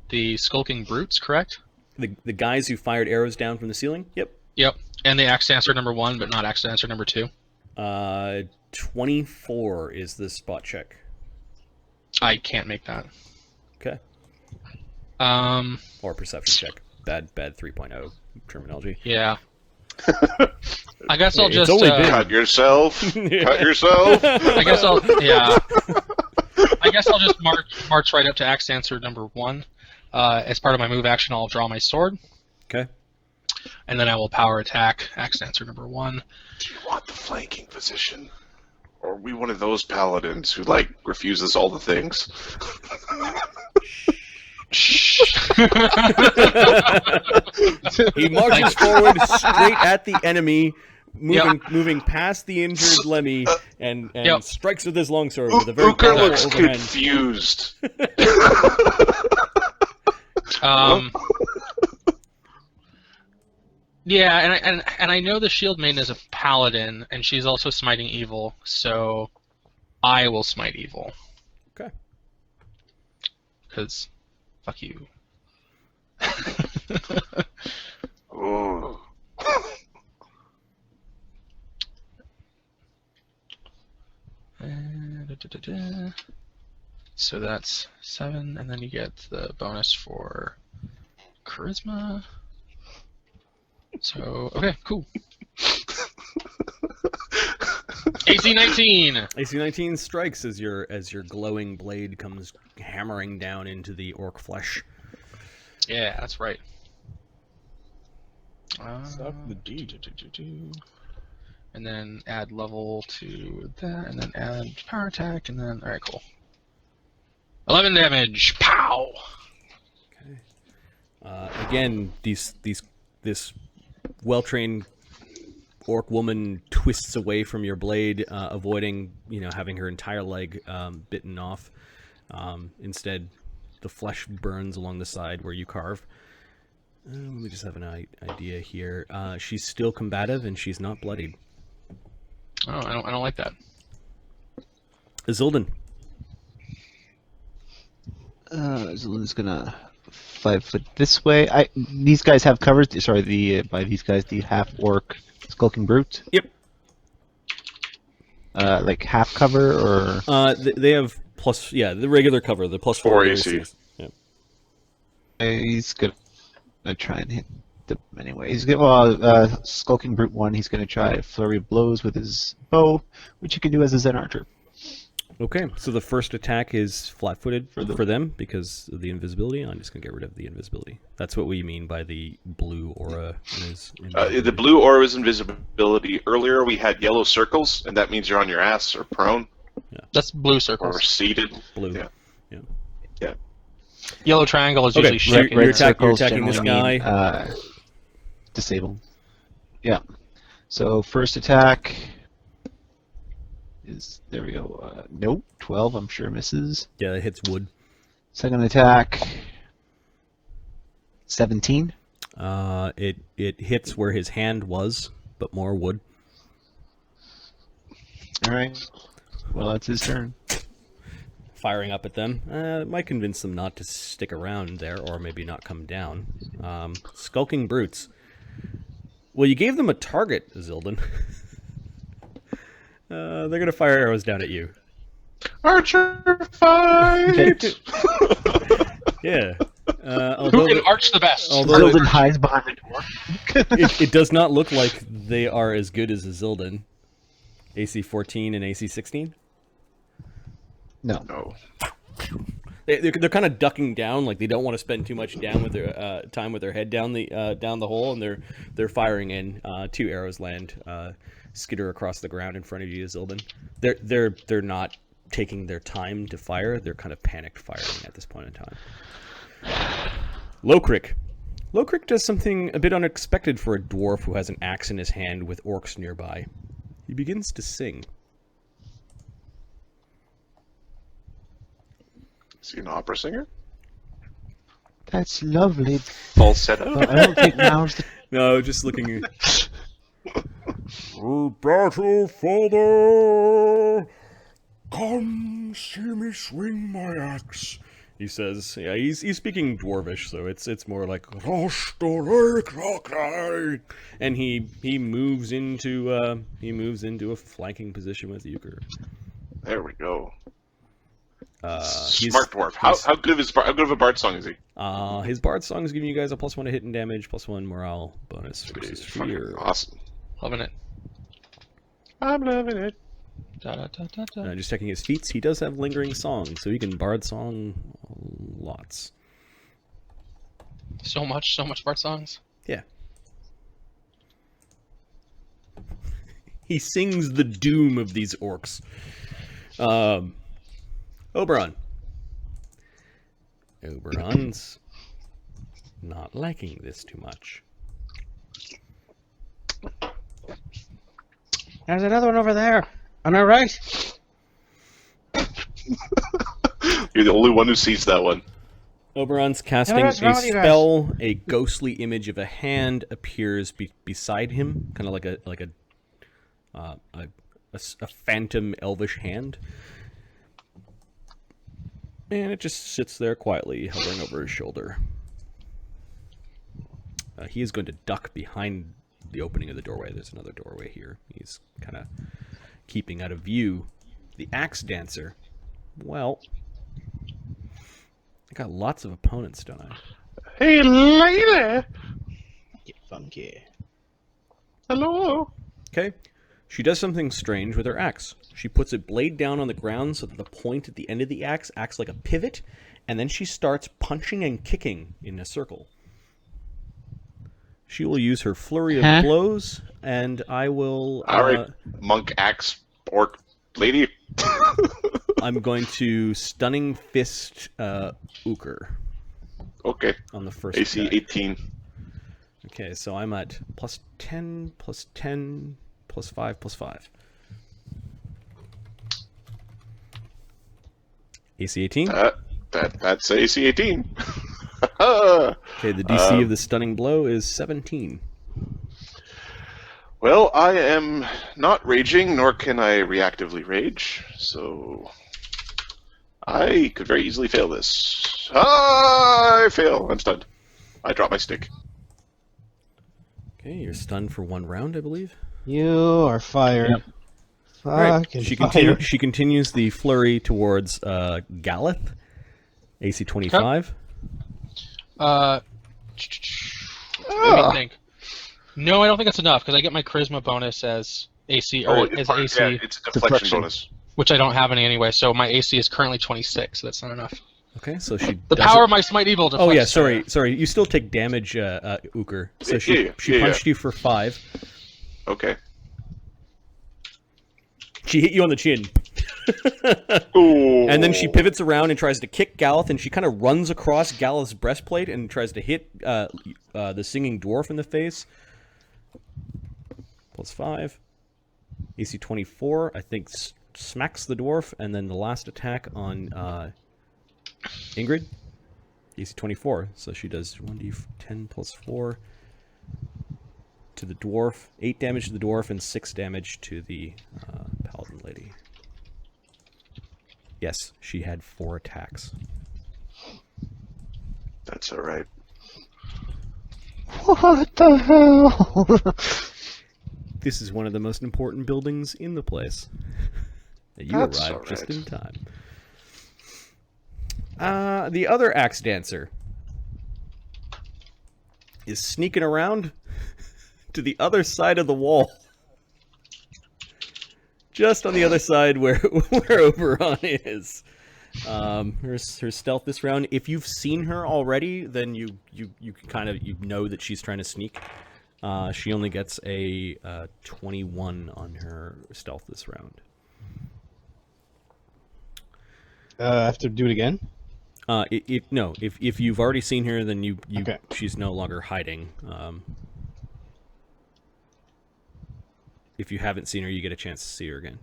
the skulking brutes, correct? The guys who fired arrows down from the ceiling? Yep. Yep. And the axe dancer number 1, but not axe dancer number 2. 24 is the spot check. I can't make that. Okay. Or perception check. Bad 3.0 terminology. Yeah. I guess I'll It's just only been- Cut yourself. Cut yourself. I guess I'll just march right up to axe dancer number 1. As part of my move action, I'll draw my sword, Okay. and then I will power attack axe dancer number 1. Do you want the flanking position? Or are we one of those paladins who refuses all the things? He marches forward straight at the enemy, moving past the injured Lemmy, and strikes with his longsword with a very Booker powerful looks overhand. confused. Yeah, and I know the Shield Maiden is a paladin, and she's also smiting evil, so I will smite evil. Okay. Because, fuck you. Oh. So that's 7, and then you get the bonus for charisma. So, okay, cool. AC 19! AC 19 strikes as your glowing blade comes hammering down into the orc flesh. Yeah, that's right. Suck the D. And then add level to that, and then add power attack, and then, alright, cool. 11 damage! Pow! Okay. Again, this well-trained orc woman twists away from your blade, avoiding having her entire leg bitten off. Instead, the flesh burns along the side where you carve. Let me just have an idea here. She's still combative and she's not bloodied. Oh, I don't like that. Isilden. Zilden's gonna 5 foot this way. These guys have cover. Sorry, by these guys, the half orc skulking brute. Yep. Like half cover or? They have the regular cover, the +4 4 AC. Yeah. He's gonna try and hit them anyway. He's gonna Skulking Brute 1. He's gonna try a flurry of blows with his bow, which he can do as a Zen archer. Okay, so the first attack is flat-footed for them because of the invisibility. I'm just gonna get rid of the invisibility. That's what we mean by the blue aura. The blue aura is invisibility. Earlier we had yellow circles, and that means you're on your ass or prone. Yeah. That's blue Or circles. seated. Blue. Yeah. Yellow triangle is usually so shaking. you're Red circles attacking this generally guy. mean, disabled. Yeah. So first attack is, there we go. Nope, 12. I'm sure misses. Yeah, it hits wood. Second attack, 17. It hits where his hand was, but more wood. All right. Well, it's his turn. Firing up at them. It might convince them not to stick around there, or maybe not come down. Skulking Brutes. Well, you gave them a target, Zildin. They're going to fire arrows down at you. Archer fight! Yeah. Who can arch the best? although Zildin hides behind the door. it does not look like they are as good as a Zildin. AC 14 and AC 16? No. No. They're kind of ducking down, like they don't want to spend too much down with their time with their head down the hole, and they're firing in. 2 arrows land, skitter across the ground in front of you, Zildin. They're not taking their time to fire. They're kind of panicked firing at this point in time. Lokrik. Lokrik does something a bit unexpected for a dwarf who has an axe in his hand with orcs nearby. He begins to sing. Is he an opera singer? That's lovely. Falsetto? But I don't think now's the... No, just looking at... Battle, father! Come see me swing my axe. He says, yeah, he's speaking Dwarvish, so it's more like and he moves into a flanking position with Euchre. There we go. He's- Smart dwarf. How good of a bard song is he? His bard song is giving you guys a +1 to hit and damage, +1 morale bonus versus He's fucking fear. awesome. Loving it. I'm loving it. Da, da, da, da, da. Just checking his feats, he does have lingering song, so he can bard song lots. So much Bart songs. Yeah. He sings the doom of these orcs. Oberon. Oberon's not liking this too much. There's another one over there. Am I right? You're the only one who sees that one. Oberon's casting what's a wrong with you guys? spell. A ghostly image of a hand appears beside him, kind of like a phantom elvish hand, and it just sits there quietly, hovering over his shoulder. He is going to duck behind the opening of the doorway. There's another doorway here. He's kind of keeping out of view. The Axe Dancer. Well, I got lots of opponents, don't I? Hey, lady! Get funky. Hello! Okay. She does something strange with her axe. She puts a blade down on the ground so that the point at the end of the axe acts like a pivot, and then she starts punching and kicking in a circle. She will use her flurry of blows, and I will... Alright, monk, axe, orc, lady. I'm going to Stunning Fist Euchre Okay. on the first AC attack. 18. Okay, so I'm at +10, +10, +5, +5. AC 18? That's AC 18. Okay, the DC of the stunning blow is 17. Well, I am not raging, nor can I reactively rage, so I could very easily fail this. I fail. I'm stunned. I drop my stick. Okay, you're stunned for 1 round, I believe. You are fired. Yep. All right. Fucking She continues the flurry towards Galeth, AC 25. Let me think. No, I don't think that's enough because I get my charisma bonus as AC as AC, Yeah, it's a deflection bonus. which I don't have any anyway. So my AC is currently 26, so that's not enough. Okay, so she. The power of my smite evil. Oh yeah, deflects, sorry. You still take damage, Uker. So she Yeah. punched you for 5. Okay. She hit you on the chin. Ooh. And then she pivots around and tries to kick Galeth, and she kind of runs across Galeth's breastplate and tries to hit the singing dwarf in the face. +5. AC 24, I think, smacks the dwarf, and then the last attack on Ingrid. AC 24, so she does 1d10 +4 to the dwarf, 8 damage to the dwarf, and 6 damage to the paladin lady. Yes, she had 4 attacks. That's all right. What the hell? This is one of the most important buildings in the place. You That's arrived all just right. in time. The other axe dancer is sneaking around to the other side of the wall. Just on the other side where Oberon is. Her stealth this round. If you've seen her already, then you kind of know that she's trying to sneak. She only gets a 21 on her stealth this round. I have to do it again? If you've already seen her, then Okay. she's no longer hiding. If you haven't seen her, you get a chance to see her again,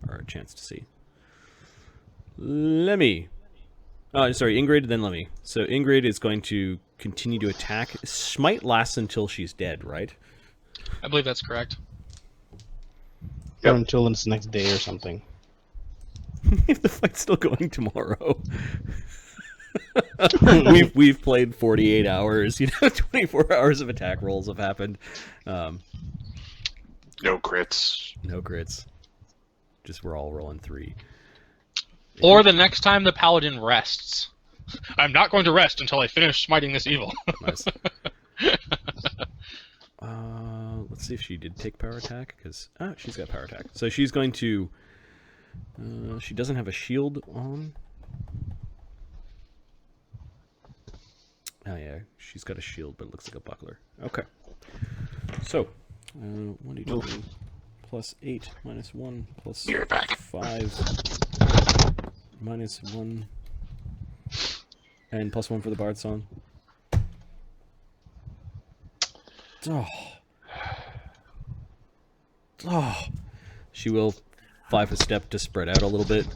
or a chance to see. Lemmy. Ingrid, then Lemmy. So Ingrid is going to continue to attack. Smite lasts until she's dead, right? I believe that's correct. Or until it's next day or something. If the fight's still going tomorrow. we've played 48 hours. 24 hours of attack rolls have happened. No crits. No crits. Just we're all rolling 3. Or the next time the paladin rests. I'm not going to rest until I finish smiting this evil. Nice. Let's see if she did take power attack, because she's got power attack. So she's going to. She doesn't have a shield on. Oh yeah, she's got a shield, but it looks like a buckler. Okay. So, 1d20 plus 8 minus 1 plus You're back. 5 minus 1 and +1 for the bard song. She will 5 a step to spread out a little bit.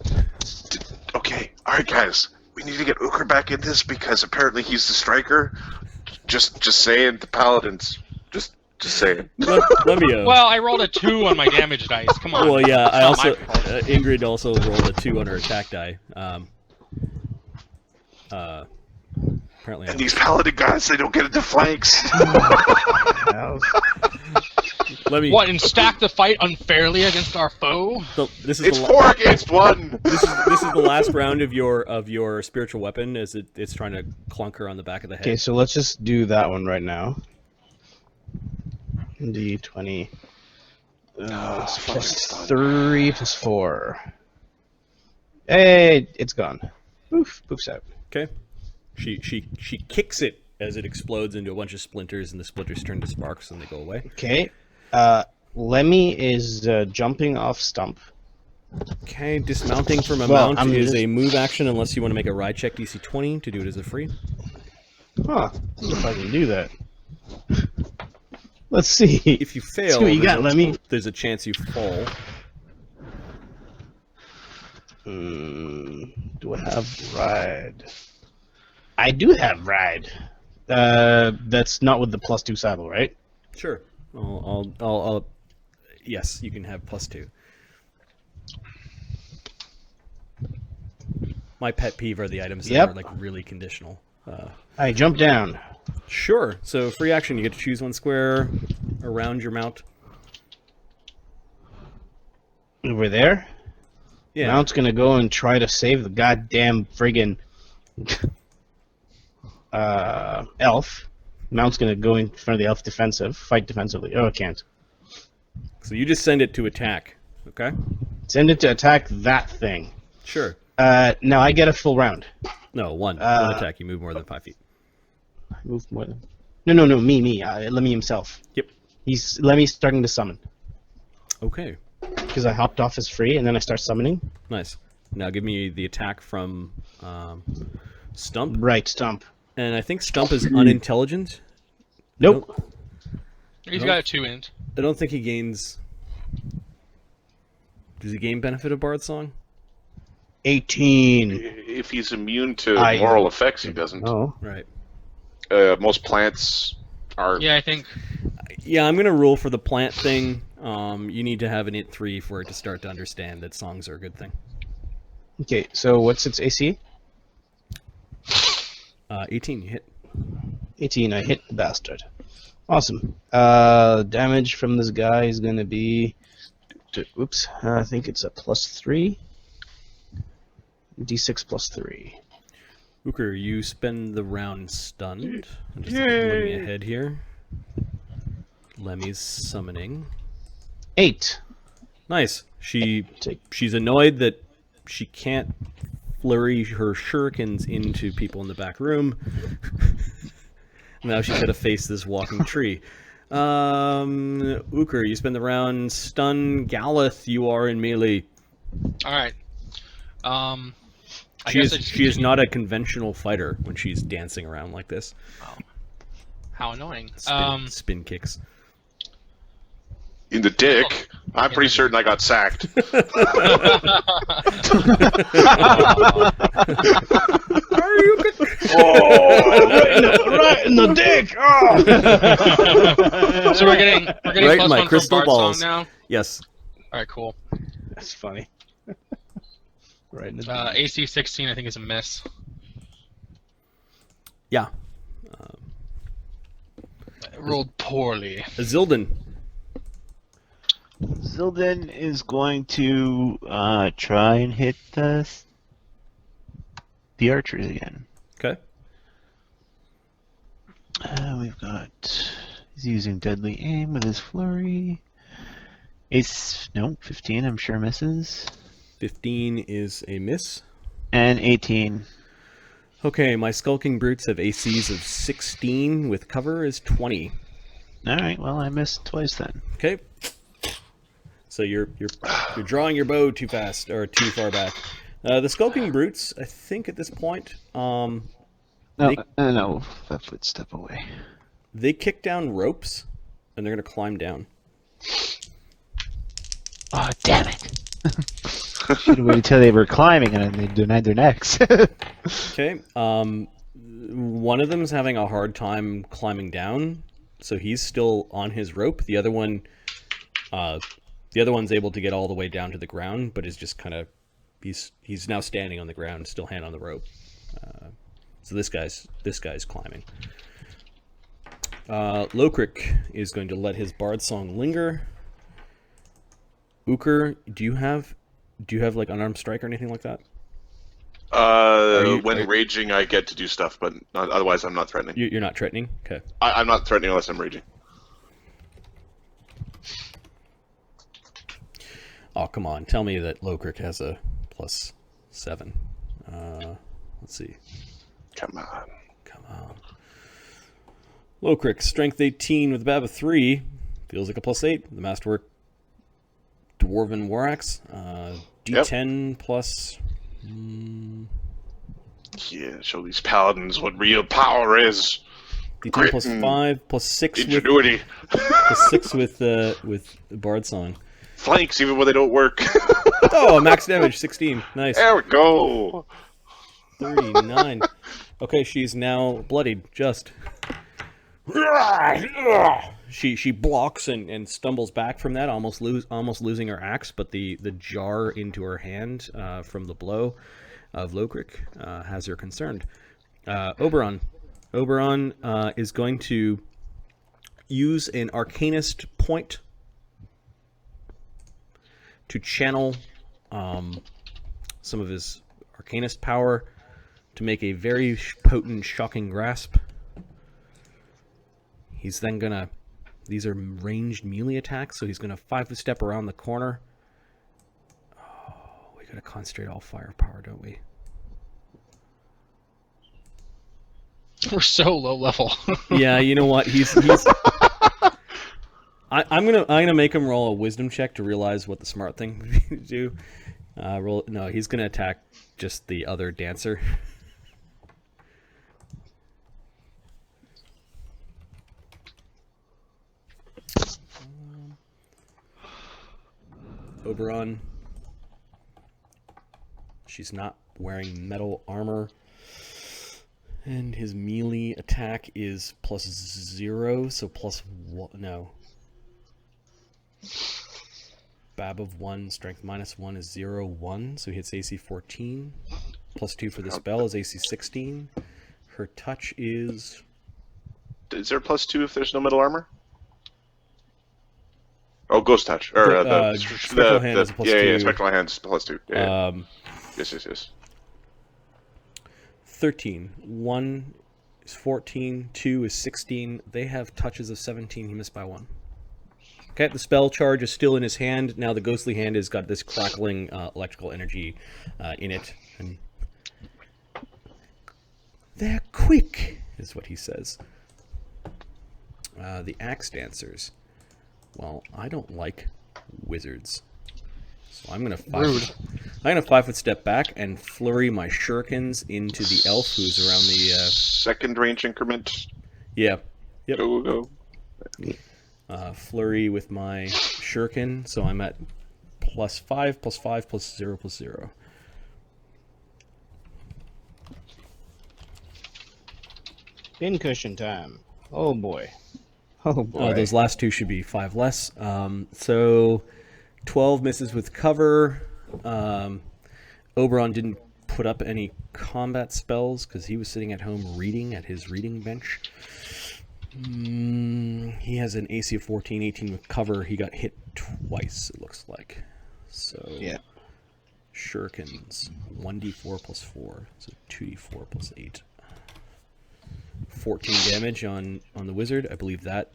Okay, all right, guys. We need to get Uker back in this because apparently he's the striker. Just saying, the paladins. Just saying. Let me. Well, I rolled a 2 on my damage dice. Come on. Well, yeah. I It's not also my fault. Ingrid also rolled a 2 on her attack die. Apparently, And these paladin guys, they don't get into flanks. let me. What, and stack the fight unfairly against our foe? This is It's the 4 against 1. this is the last round of your spiritual weapon as it's trying to clunk her on the back of the head. Okay, so let's just do that one right now. D20. Plus 3 plus 4. Hey, it's gone. Poof, poof's out. Okay. She kicks it as it explodes into a bunch of splinters, and the splinters turn to sparks and they go away. Okay. Lemmy is jumping off Stump. Okay, dismounting from a Well, mount I mean, is this- a move action unless you want to make a ride check DC 20 to do it as a free. Huh. If I can do that. Let's see. If you fail, See what you got, Lemmy. there's a chance you fall. Do I have ride? I do have ride. That's not with the +2 saddle, right? Sure. I'll yes, you can have +2. My pet peeve are the items that Yep. are like really conditional. I jump down. Sure. So free action, you get to choose one square around your mount. over there. Yeah. Mount's gonna go and try to save the goddamn friggin' elf. Mount's gonna go in front of the elf fight defensively. Oh, I can't. So you just send it to attack. Okay. Send it to attack that thing. Sure. Now I get a full round. No, one attack. You move more than 5 feet. I moved more than. No, me. Lemmy himself. Yep. Lemmy's starting to summon. Okay. Because I hopped off as free, and then I start summoning. Nice. Now give me the attack from Stump. Right, Stump. And I think Stump is unintelligent. Nope. He's got a 2 int. I don't think he gains... Does he gain benefit of Bard Song? 18. If he's immune to I- moral effects, he doesn't. Oh. Right. Most plants are. Yeah, I think. Yeah, I'm going to rule for the plant thing. You need to have an int 3 for it to start to understand that songs are a good thing. Okay, so what's its AC? 18, you hit. 18, I hit the bastard. Awesome. Damage from this guy is going to be... Oops, I think it's a +3. D6 +3. Ooker, you spend the round stunned. I'm just looking ahead here. Lemmy's summoning. 8. Nice. Take. She's annoyed that she can't flurry her shurikens into people in the back room. Now she's got to face this walking tree. Ooker, you spend the round stun. Galeth, you are in melee. All right. She is not a conventional fighter when she's dancing around like this. How annoying. Spin kicks. In the dick. I'm pretty certain I got sacked. Right in the dick! Oh! So we're getting Right in plus my 1 crystal from Bard balls. Song now. Yes. All right, cool. That's funny. Right in the AC 16, I think, is a miss. Yeah. I rolled poorly. Zildin. Zildin is going to try and hit the archers again. Okay. We've got... He's using deadly aim with his flurry. 15, I'm sure misses. 15 is a miss. And 18. Okay, my skulking brutes have ACs of 16 with cover is 20. Alright, well, I missed twice then. Okay. So you're drawing your bow too fast or too far back. The skulking brutes, I think at this point, No, 5 foot step away. they kick down ropes and they're gonna climb down. Oh, damn it! Should have waited till they were climbing and they denied their necks. Okay. One of them's having a hard time climbing down, so he's still on his rope. The other one's able to get all the way down to the ground, but is just kind of he's now standing on the ground, still hand on the rope. So this guy's climbing. Lokrik is going to let his bard song linger. Ooker, do you have like unarmed strike or anything like that? When raging, I get to do stuff, but otherwise I'm not threatening. You're not threatening? Okay. I'm not threatening unless I'm raging. Oh, come on. Tell me that Lokrik has a +7. Let's see. Come on. Lokrik, strength 18 with a BAB of 3. Feels like a +8. The masterwork Dwarven War Axe. D10 plus... Yeah, show these paladins what real power is. D10 plus 5 plus 6 Ingenuity. plus 6 with Bard Song. Flanks even when they don't work. Oh, max damage 16. Nice. There we go. 39. Okay, she's now bloodied. Just. She blocks and stumbles back from that, almost losing her axe, but the jar into her hand from the blow of Lokrik has her concerned. Oberon is going to use an Arcanist point to channel some of his Arcanist power to make a very potent Shocking Grasp. He's then gonna... These are ranged melee attacks, so he's gonna 5-foot step around the corner. Oh, we gotta concentrate all firepower, don't we? We're so low level. Yeah, you know what? He's I'm gonna make him roll a wisdom check to realize what the smart thing would be to do. No, he's gonna attack just the other dancer. Oberon. She's not wearing metal armor. And his melee attack is +0, so +1. No. Bab of 1, strength -1 is 0, 1, so he hits AC 14. +2 for the spell is AC 16. Her touch is... Is there +2 if there's no metal armor? Oh, ghost touch. Or spectral hand is a +2. Yeah, spectral hand is +2. Yeah. Yes. 13. 1 is 14. 2 is 16. They have touches of 17. He missed by 1. Okay, the spell charge is still in his hand. Now the ghostly hand has got this crackling electrical energy in it. And they're quick, is what he says. The axe dancers. Well, I don't like wizards. So I'm gonna 5-foot step back and flurry my shurikens into the elf who's around the second range increment. Yeah. Yep. Go. Flurry with my shuriken, so I'm at +5, +5, +0, +0. Pincushion time. Oh boy. Oh boy. Those last two should be 5 less. So 12 misses with cover. Oberon didn't put up any combat spells because he was sitting at home reading at his reading bench. He has an AC of 14, 18 with cover. He got hit twice, it looks like. So yeah. Shurikens, 1d4 + 4, so 2d4 + 8. 14 damage on the wizard. I believe that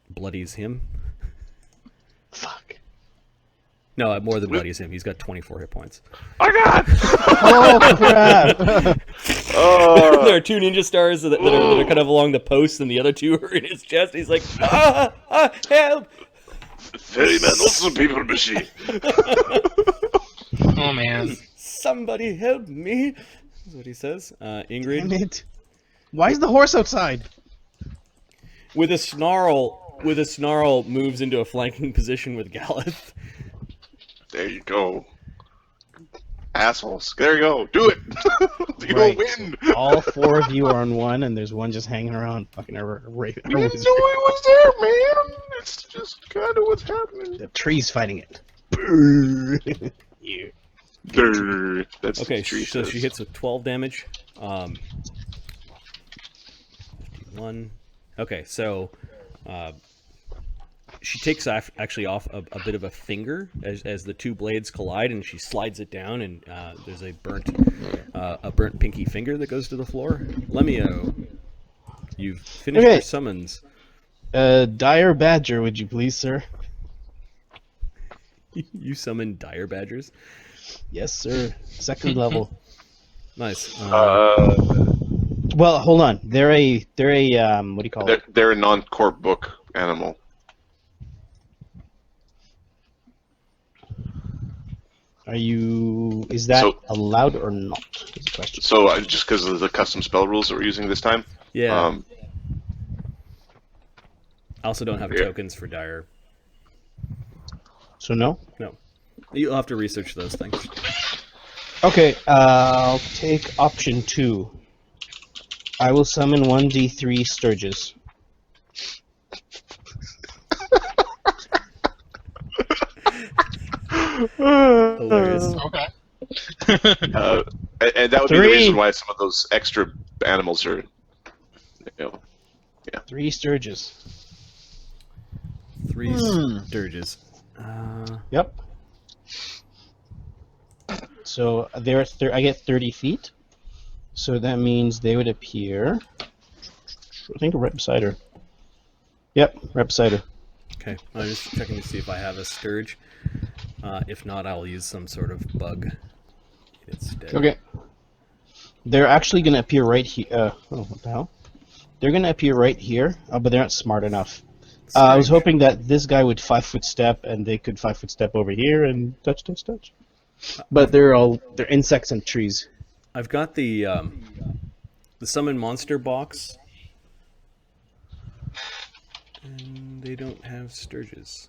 bloodies him. Fuck. No, more than bloodies him. He's got 24 hit points. Oh god! Oh crap! There are 2 ninja stars that are kind of along the posts, and the other 2 are in his chest. He's like, help! Very man, also people machine. Oh man! Somebody help me! That's what he says. Ingrid. Damn it! Why is the horse outside? With a snarl, moves into a flanking position with Galeth. There you go. Assholes. There you go. Do it. You Right. will win. All 4 of you are on one, and there's one just hanging around fucking a raven. We didn't know it was there, man. It's just kind of what's happening. The tree's fighting it. You. Grr. That's Okay, the tree so says. she hits with 12 damage. 51. Okay, so she takes actually off a bit of a finger as the 2 blades collide, and she slides it down, and there's a burnt pinky finger that goes to the floor. Lemio, you've finished your summons. Dire Badger, would you please, sir? You summon dire badgers. Yes, sir. 2nd level. Nice. Well, hold on. They're a what do you call it? They're a non-corp book animal. Is that allowed or not? Is the question. So just because of the custom spell rules that we're using this time. Yeah. I also don't have tokens for dire. So no? No. You'll have to research those things. Okay, I'll take option 2. I will summon 1d3 Sturges. Hilarious. Okay. And that would be the reason why some of those extra animals are, 3 Sturges. 3 Sturges. Yep. So they're I get 30 feet. So that means they would appear. I think right beside her. Yep, right beside her. Okay, I'm just checking to see if I have a Sturge. If not, I'll use some sort of bug instead. Okay. They're actually going to appear right here. Oh, what the hell? They're going to appear right here, but they're not smart enough. I was hoping that this guy would 5-foot step, and they could 5-foot step over here and touch. But they're insects and trees. I've got the summon monster box, and they don't have Sturges.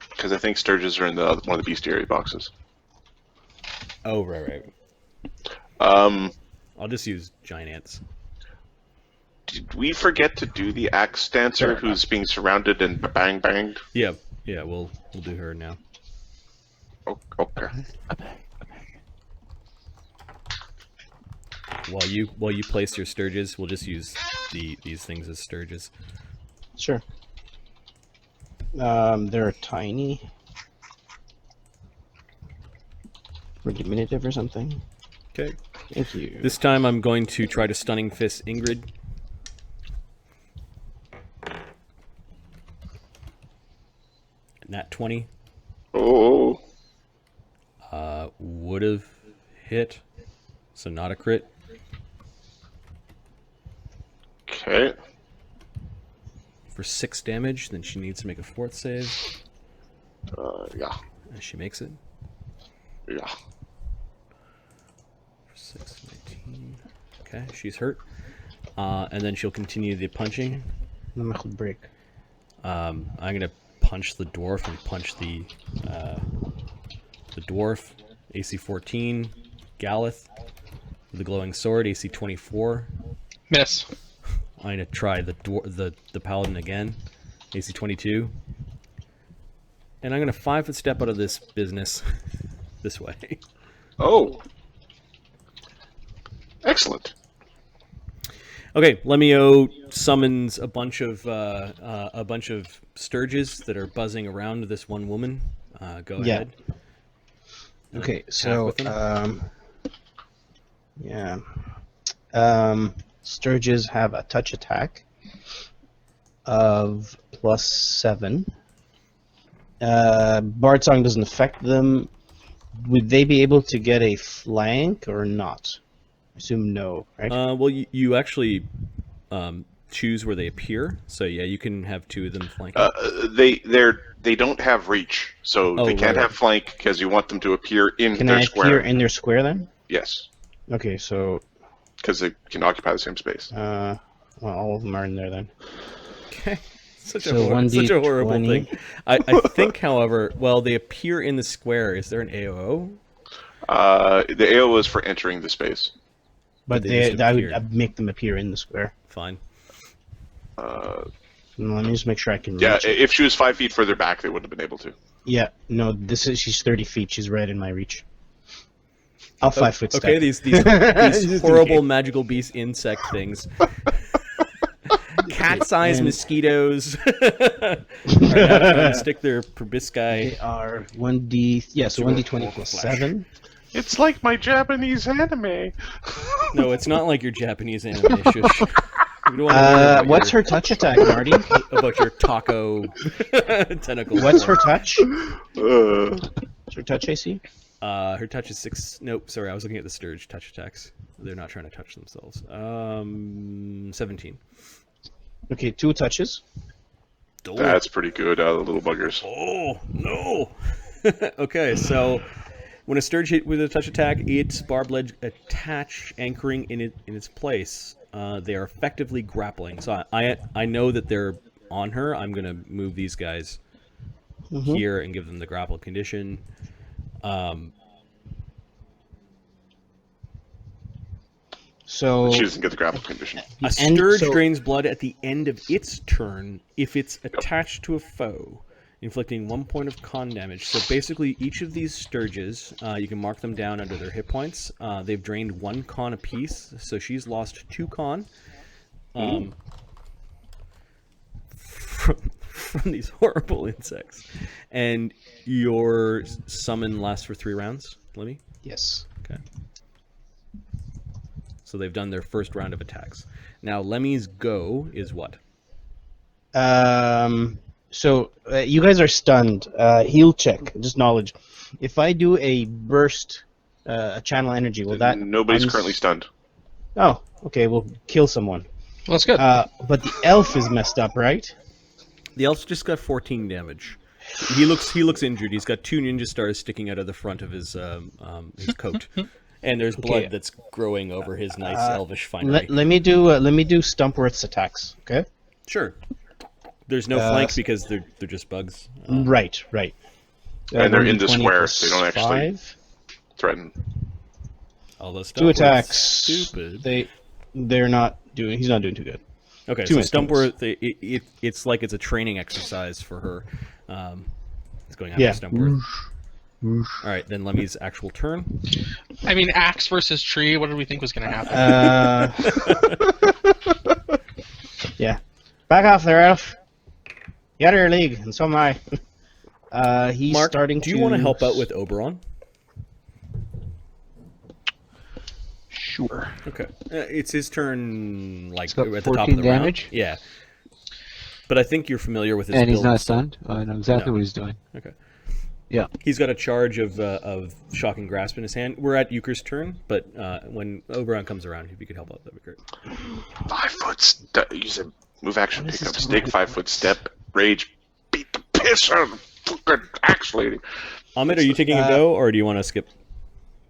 Because I think Sturges are in one of the bestiary boxes. Oh, right. Um, I'll just use giant ants. did we forget to do the axe dancer who's being surrounded and banged? Yeah, we'll do her now. Oh, okay. While you place your Sturges, we'll just use these things as Sturges. Sure. They're tiny. Or diminutive or something. Okay. Thank you. This time I'm going to try to Stunning Fist Ingrid. Nat 20. Oh. Would have hit, so not a crit. Okay. For 6 damage, then she needs to make a 4th save. Yeah. And she makes it. Yeah. For 6, 19. Okay, she's hurt. And then she'll continue the punching. Break. I'm gonna punch the dwarf and punch the dwarf. AC 14. Galeth with the glowing sword. AC 24. Miss. I'm gonna try the paladin again. AC 22. And I'm gonna 5-foot step out of this business this way. Oh. Excellent. Okay, Lemio summons a bunch of Sturges that are buzzing around this one woman. Go ahead. Okay, Attack so with them. Sturges have a touch attack of +7. Bard Song doesn't affect them. Would they be able to get a flank or not? I assume no, right? Well, you actually choose where they appear. So yeah, you can have 2 of them flanking. They don't have reach, so Oh, they can't right. have flank because you want them to appear in Can their I square. appear in their square then? Yes, Okay, so because they can occupy the same space. well, all of them are in there then. Okay. Such So a horrible 1d20. thing. I think, however, well, they appear in the square. Is there an AOO? The AO is for entering the space. But they just I would appear. I'd make them appear in the square. Fine. Uh, Let me just make sure I can yeah, reach it. if she was 5 feet further back, they wouldn't have been able to. Yeah, no, she's 30 feet. She's right in my reach. I'll 5-foot step. Okay, these Just in horrible case. magical beast insect things. Cat-sized And- mosquitoes are now trying to stick their proboscis. They are 1d. Yeah, so 1d20 plus 7. It's like my Japanese anime. No, it's not like your Japanese anime. Shush. We don't wanna hear about What's your, her touch attack, Marty? about your taco tentacles? What's her touch? Uh, What's her touch AC? Her touch is 6. Nope, sorry, I was looking at the Sturge touch attacks. They're not trying to touch themselves. 17. Okay, 2 touches. that's pretty good out of the little buggers. Oh, no. Okay, so when a Sturge hit with a touch attack, its barbed ledge attach anchoring in its place. They are effectively grappling. So I know that they're on her. I'm going to move these guys here and give them the grapple condition. So She doesn't get the grapple condition. A And Sturge so- drains blood at the end of its turn if it's attached to a foe, inflicting 1 point of con damage. So basically, each of these Sturges, you can mark them down under their hit points. They've drained 1 con apiece, so she's lost 2 con from these horrible insects. And your summon lasts for 3 rounds, Lemmy? Yes. Okay. So they've done their first round of attacks. Now Lemmy's go is what? So you guys are stunned. Heal check, just knowledge. If I do a burst, a channel energy, will that? Nobody's currently stunned. Oh, okay. We'll kill someone. Well, that's good. But the elf is messed up, right? The elf's just got 14 damage. He looks injured. He's got 2 ninja stars sticking out of the front of his coat, and there's blood Okay. that's growing over his nice elvish finery. Let me do Stumpworth's attacks. Okay. Sure. There's no flank because they're just bugs. Right. And they're in the 1d20 square. plus They don't actually 5. threaten. Although 2 Stumpworth's attacks. Stupid. They're not doing. He's not doing too good. Okay, 2 so minutes. Stumpworth, it's like it's a training exercise for her. It's going after Yeah. Stumpworth. All right, then Lemmy's actual turn. I mean, axe versus tree. What did we think was going to happen? Yeah. Back off there, elf. You're out of your league, and so am I. He's Mark, starting do you want to help out with Oberon? Sure. Okay, it's his turn. Like It's got at the top of 14 the damage? round. Yeah, but I think you're familiar with his. And he's build. not stunned? I know exactly No. what he's doing. Okay. Yeah. He's got a charge of shocking grasp in his hand. We're at Euchre's turn, but when Oberon comes around, if you could help out, that'd be great. 5 foot step. Use a move action, pick up stick, 5 foot step, rage, beat the piss out of the fucking axe lady. Ahmed, are you taking a go, or do you want to skip?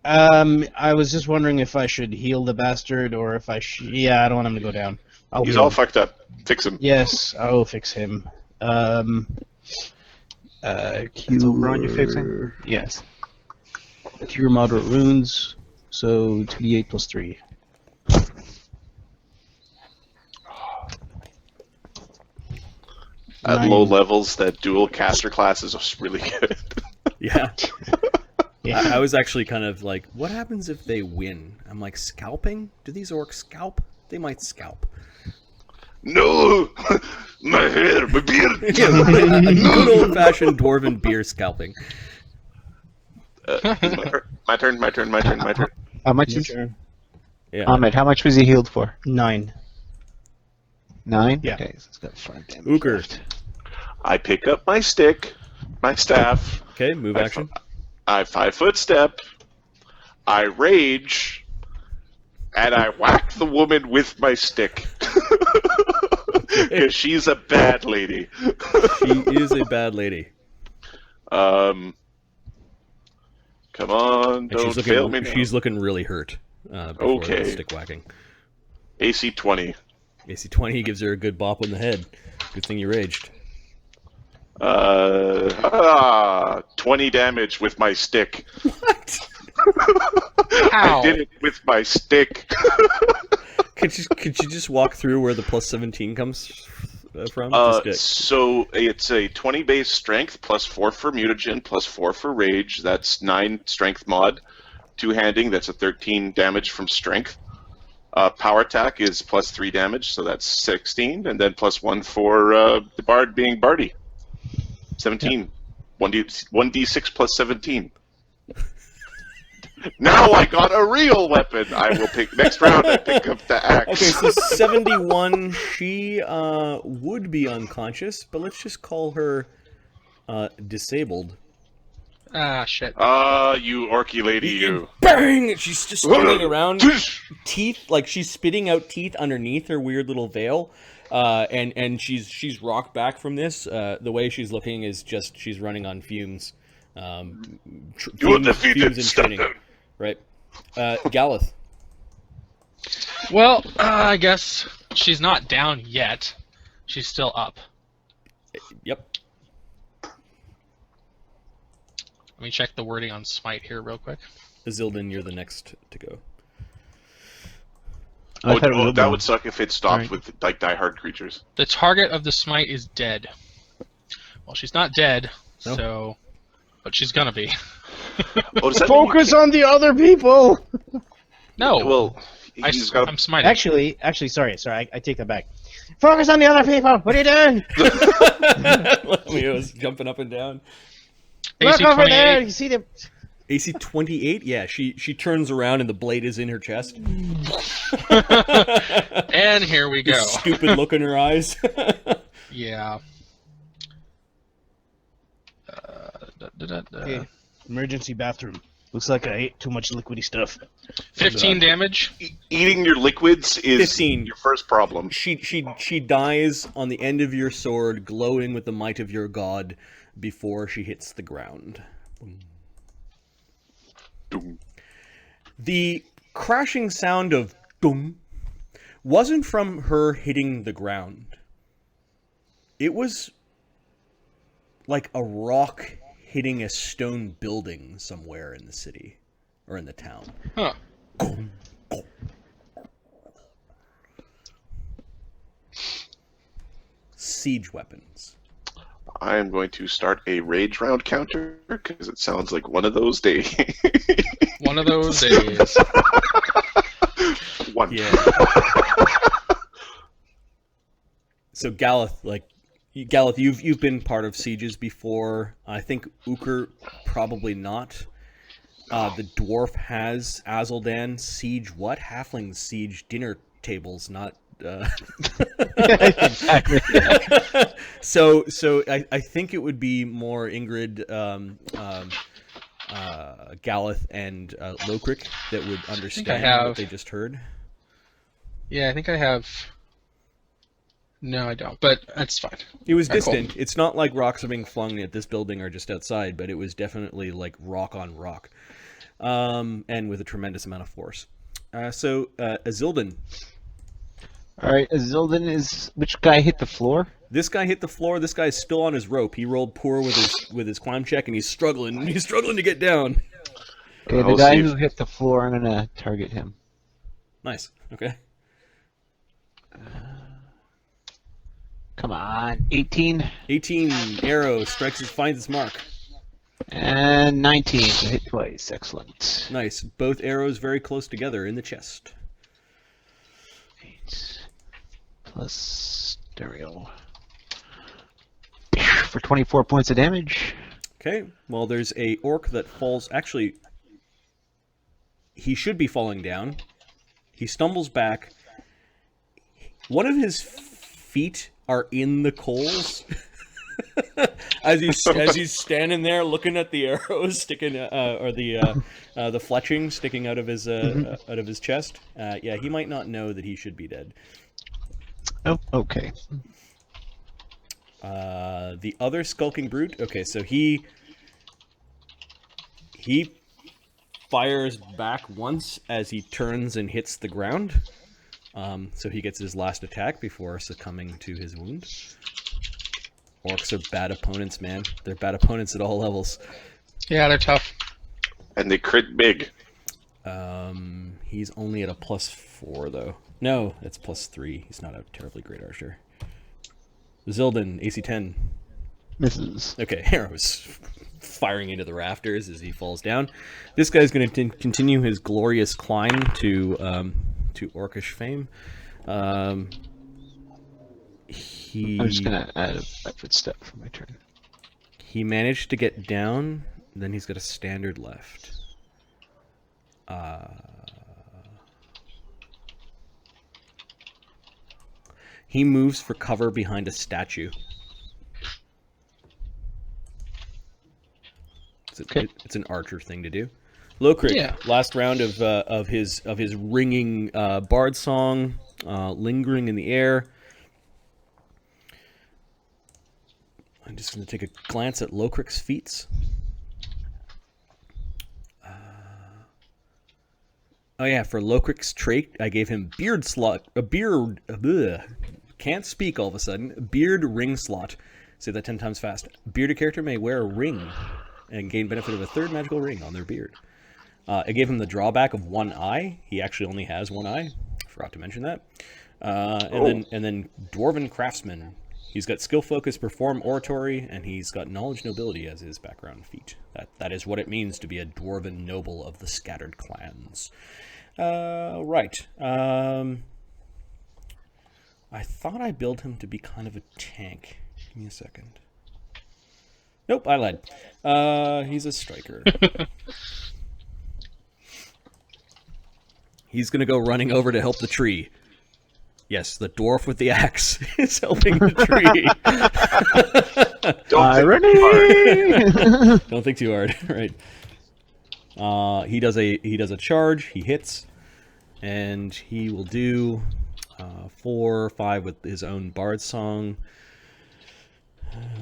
I was just wondering if I should heal the bastard, or if I yeah, I don't want him to go down. I'll He's heal all him. fucked up. Fix him. Yes, I'll fix him. That's Oberon you're fixing? Yes. Cure moderate wounds, so 2d8 plus 3. At 9. low levels, that dual caster class is really good. Yeah. Yeah. I was actually kind of like, what happens if they win? I'm like, scalping? Do these orcs scalp? They might scalp. No! My hair, my beard! Good old-fashioned dwarven beer scalping. My turn. How much Your is turn. Yeah. Ahmed? How much was he healed for? 9. 9? Yeah. Okay, so it's got 5 damage. Uker. left. I pick up my stick, my staff. Okay, move action. I 5 foot step. I rage. And I whack the woman with my stick. Because she's a bad lady. She is a bad lady. Come on, And don't fail me now. she's looking really hurt before Okay. the stick whacking. AC 20. AC 20 gives her a good bop on the head. Good thing you raged. 20 damage with my stick. What? How? I did it with my stick. Could you just walk through where the plus 17 comes from? So it's a 20 base strength, plus 4 for mutagen, plus 4 for rage. That's 9 strength mod. Two-handing, that's a 13 damage from strength. Power attack is plus 3 damage, so that's 16. And then plus 1 for the bard being bardy. 17. 1d6 plus 17. Now I got a real weapon. I will pick next round. I pick up the axe. Okay, so 71. She would be unconscious, but let's just call her disabled. Ah, shit. You orky lady, you. Bang! She's just spinning around. Teeth, like she's spitting out teeth underneath her weird little veil. And she's rocked back from this. The way she's looking is just she's running on fumes. You defeated. and Step training. down. Right. Galeth. Well, I guess she's not down yet. She's still up. Yep. Let me check the wording on Smite here real quick. Zildin, you're the next to go. I thought it was that Oberon. would suck if it stopped Alright. with like diehard creatures. The target of the Smite is dead. Well, she's not dead, No. so... But she's gonna be. Oh, does that mean Focus on the other people. No! Well, he's got I'm smiting. Actually, sorry, I take that back. Focus on the other people. What are you doing? Leo's jumping up and down. Look AC over 28. there. You see the AC 28. Yeah, she turns around and the blade is in her chest. And here we go. Stupid look in her eyes. Yeah. Okay. Emergency bathroom. Looks like I ate too much liquidy stuff. 15 damage. Eating your liquids is 15. your first problem. She dies on the end of your sword, glowing with the might of your god, before she hits the ground. Doom. The crashing sound of dum wasn't from her hitting the ground. It was like a rock hitting a stone building somewhere in the city or in the town. Huh. Siege weapons. I am going to start a rage round counter because it sounds like one of those days. One of those days. One. Yeah. So Galeth, you've been part of sieges before. I think Uker probably not. The dwarf has Azuldan siege what? Halfling siege dinner tables, not. Exactly. So I think it would be more Ingrid, Galeth, and Lokrik that would understand what they just heard. Yeah, I think I have. No, I don't, but that's fine. It was Alright, cool. distant. It's not like rocks are being flung at this building or just outside, but it was definitely like rock on rock, and with a tremendous amount of force. So Azildan. All right, Azildan is which guy hit the floor? This guy hit the floor. This guy's still on his rope. He rolled poor with his climb check, and he's struggling. He's struggling to get down. Okay, the guy who hit the floor. I'm gonna target him. Nice. Okay. Come on, 18 arrow strikes it, finds its mark. and 19 to hit twice. Excellent. Nice. Both arrows very close together in the chest. 8 plus stereo for 24 points of damage. Okay. Well, there's a orc that falls. Actually, he should be falling down. He stumbles back. One of his feet are in the coals. as he's standing there looking at the arrows sticking, or the fletching sticking out of his chest. Yeah, he might not know that he should be dead. Oh, okay. The other skulking brute. Okay, so he fires back once as he turns and hits the ground. So he gets his last attack before succumbing to his wound. Orcs are bad opponents, man. They're bad opponents at all levels. Yeah, they're tough. And they crit big. He's only at a +4 though. No, it's +3. He's not a terribly great archer. Zildan, AC 10. Misses. Okay, arrows firing into the rafters as he falls down. This guy's going to continue his glorious climb to orcish fame. I'm just gonna add a footstep for my turn. He managed to get down. Then he's got a standard left. He moves for cover behind a statue. It's an archer thing to do. Lokrik, Yeah. last round of his ringing bard song, lingering in the air. I'm just going to take a glance at Lokrik's feats. Oh yeah, for Lokrik's trait, I gave him beard slot, a beard. Can't speak all of a sudden. Beard ring slot. Say that 10 times fast. Bearded character may wear a ring and gain benefit of a third magical ring on their beard. I gave him the drawback of one eye. He actually only has one eye. Forgot to mention that. And then Dwarven Craftsman. He's got skill focus, perform oratory, and he's got knowledge nobility as his background feat. That is what it means to be a Dwarven noble of the scattered clans. Right. I thought I built him to be kind of a tank. Give me a second. Nope, I lied. He's a striker. He's gonna go running over to help the tree. Yes, the dwarf with the axe is helping the tree. Don't think too hard, right? He does a charge. He hits, and he will do 4 or 5 with his own bard song.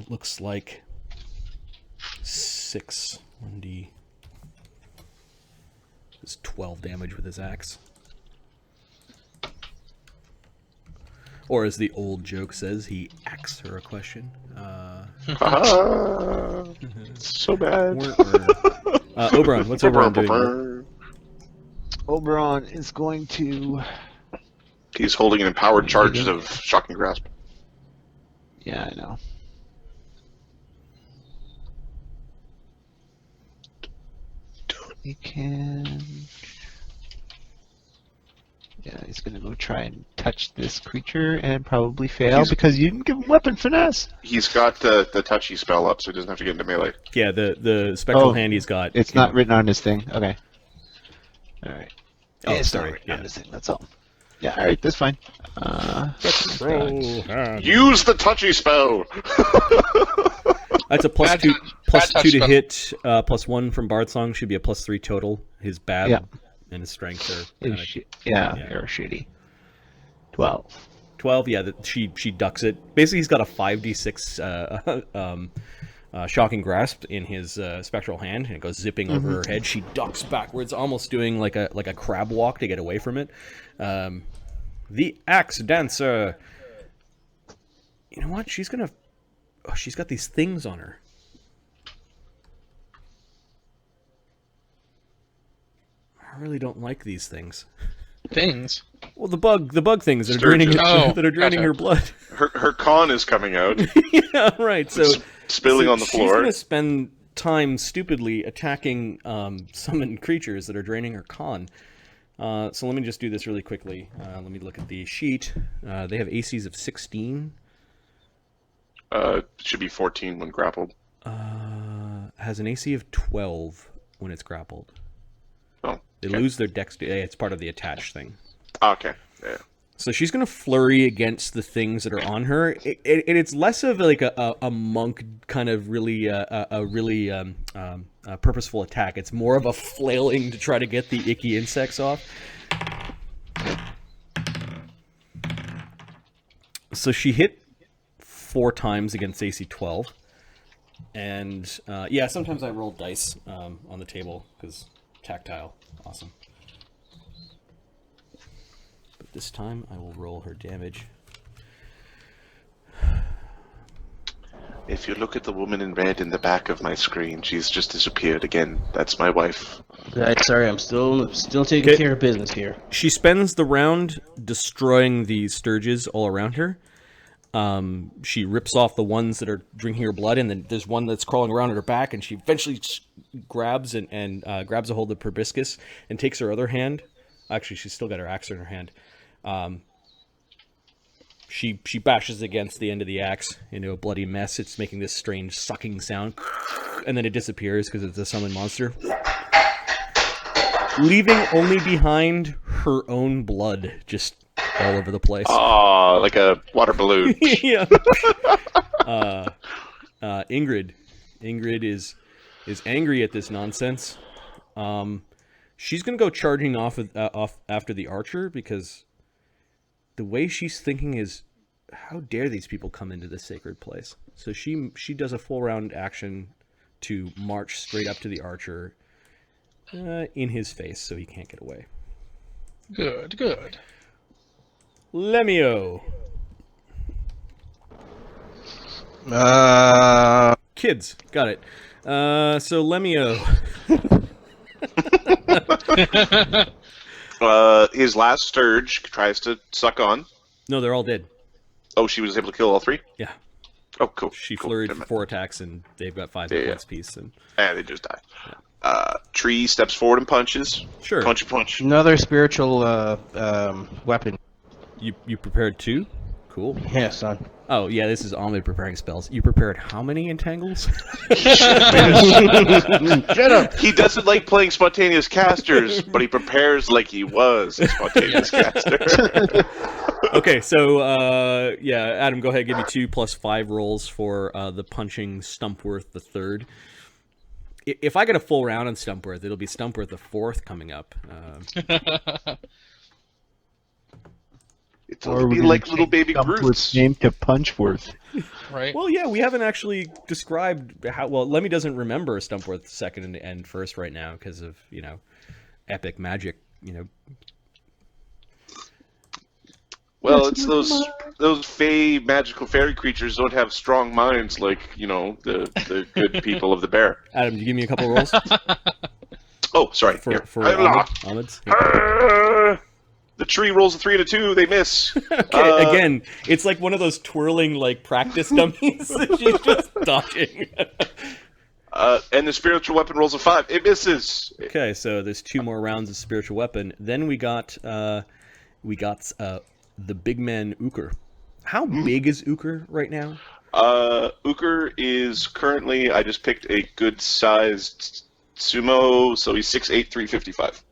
Looks like 6. 1d. It's 12 damage with his axe. Or as the old joke says, he asks her a question. So bad. Oberon, what's Oberon doing? Oberon is going to... He's holding an empowered charge of Shocking Grasp. Yeah, I know. He can... Yeah, he's gonna go try and touch this creature and probably fail because you didn't give him weapon finesse. He's got the touchy spell up, so he doesn't have to get into melee. Yeah, the spectral hand he's got. It's not written on his thing. Okay. All right. Oh, it's sorry. not written on his thing. That's all. Yeah. All right. That's fine. Use the touchy spell. That's a Bad +2 to spell. hit, +1 from Bard Song should be a +3 total. His bab and his strength are kinda, they're shitty. 12. 12. Yeah, she ducks it. Basically, he's got a 5d6 shocking grasp in his spectral hand, and it goes zipping over her head. She ducks backwards, almost doing like a crab walk to get away from it. The axe dancer. You know what? She's gonna. Oh, she's got these things on her. I really don't like these things. Things. Well, the bug things that are draining, Gotcha. her blood. Her con is coming out. Yeah, right. So spilling on the She's floor. gonna spend time stupidly attacking summoned creatures that are draining her con. So let me just do this really quickly. Let me look at the sheet. They have ACs of 16. Should be 14 when grappled. Has an AC of 12 when it's grappled. Oh, They okay. lose their dex. It's part of the attach thing. Okay. Yeah. So she's going to flurry against the things that are on her. It's less of like a monk kind of really purposeful attack. It's more of a flailing to try to get the icky insects off. So she hit 4 times against AC 12. And yeah, sometimes I roll dice on the table because tactile. Awesome. But this time I will roll her damage. If you look at the woman in red in the back of my screen, she's just disappeared again. That's my wife. Right, sorry, I'm still taking care of business here. She spends the round destroying the sturges all around her. She rips off the ones that are drinking her blood, and then there's one that's crawling around at her back, and she eventually grabs and grabs a hold of proboscis and takes her other hand. Actually, she's still got her axe in her hand. She bashes against the end of the axe into a bloody mess. It's making this strange sucking sound, and then it disappears because it's a summoned monster, leaving only behind her own blood just all over the place. Oh, like a water balloon. Yeah. Ingrid is angry at this nonsense. She's gonna go charging off after the archer because the way she's thinking is, how dare these people come into this sacred place? So she does a full round action to march straight up to the archer in his face so he can't get away. Good. Lemio. Kids, got it. So Lemio. His last Sturge tries to suck on. No, they're all dead. Oh, she was able to kill all 3? Yeah. Oh, cool. She cool. flurried for 4 attacks, and they've got 5 hit points apiece. And And they just die. Tree steps forward and punches. sure, Punch. Another spiritual weapon. you prepared 2. Cool. Yeah, son. Oh, yeah, this is Ahmed preparing spells. You prepared how many entangles? Shut up. He doesn't like playing spontaneous casters, but he prepares like he was a spontaneous caster. Okay, so, yeah, Adam, go ahead. Give me 2 + 5 rolls for the punching Stumpworth the third. If I get a full round on Stumpworth, it'll be Stumpworth the fourth coming up. It's only be like little baby Groot's. Name to Punchworth. Right. Well, yeah, we haven't actually described how... Well, Lemmy doesn't remember Stumpworth second and first right now because of, epic magic, Well, it's those fey magical fairy creatures don't have strong minds like, the good people of the bear. Adam, you give me a couple rolls? Oh, sorry. For Ahmed's? The tree rolls a 3 and a 2. They miss. Okay, again, it's like one of those twirling, practice dummies that she's just dodging. And the spiritual weapon rolls a 5. It misses. Okay, so there's 2 more rounds of spiritual weapon. Then we got the big man Uker. How big is Uker right now? Uker is currently, I just picked a good-sized sumo, so he's 6'8", 355.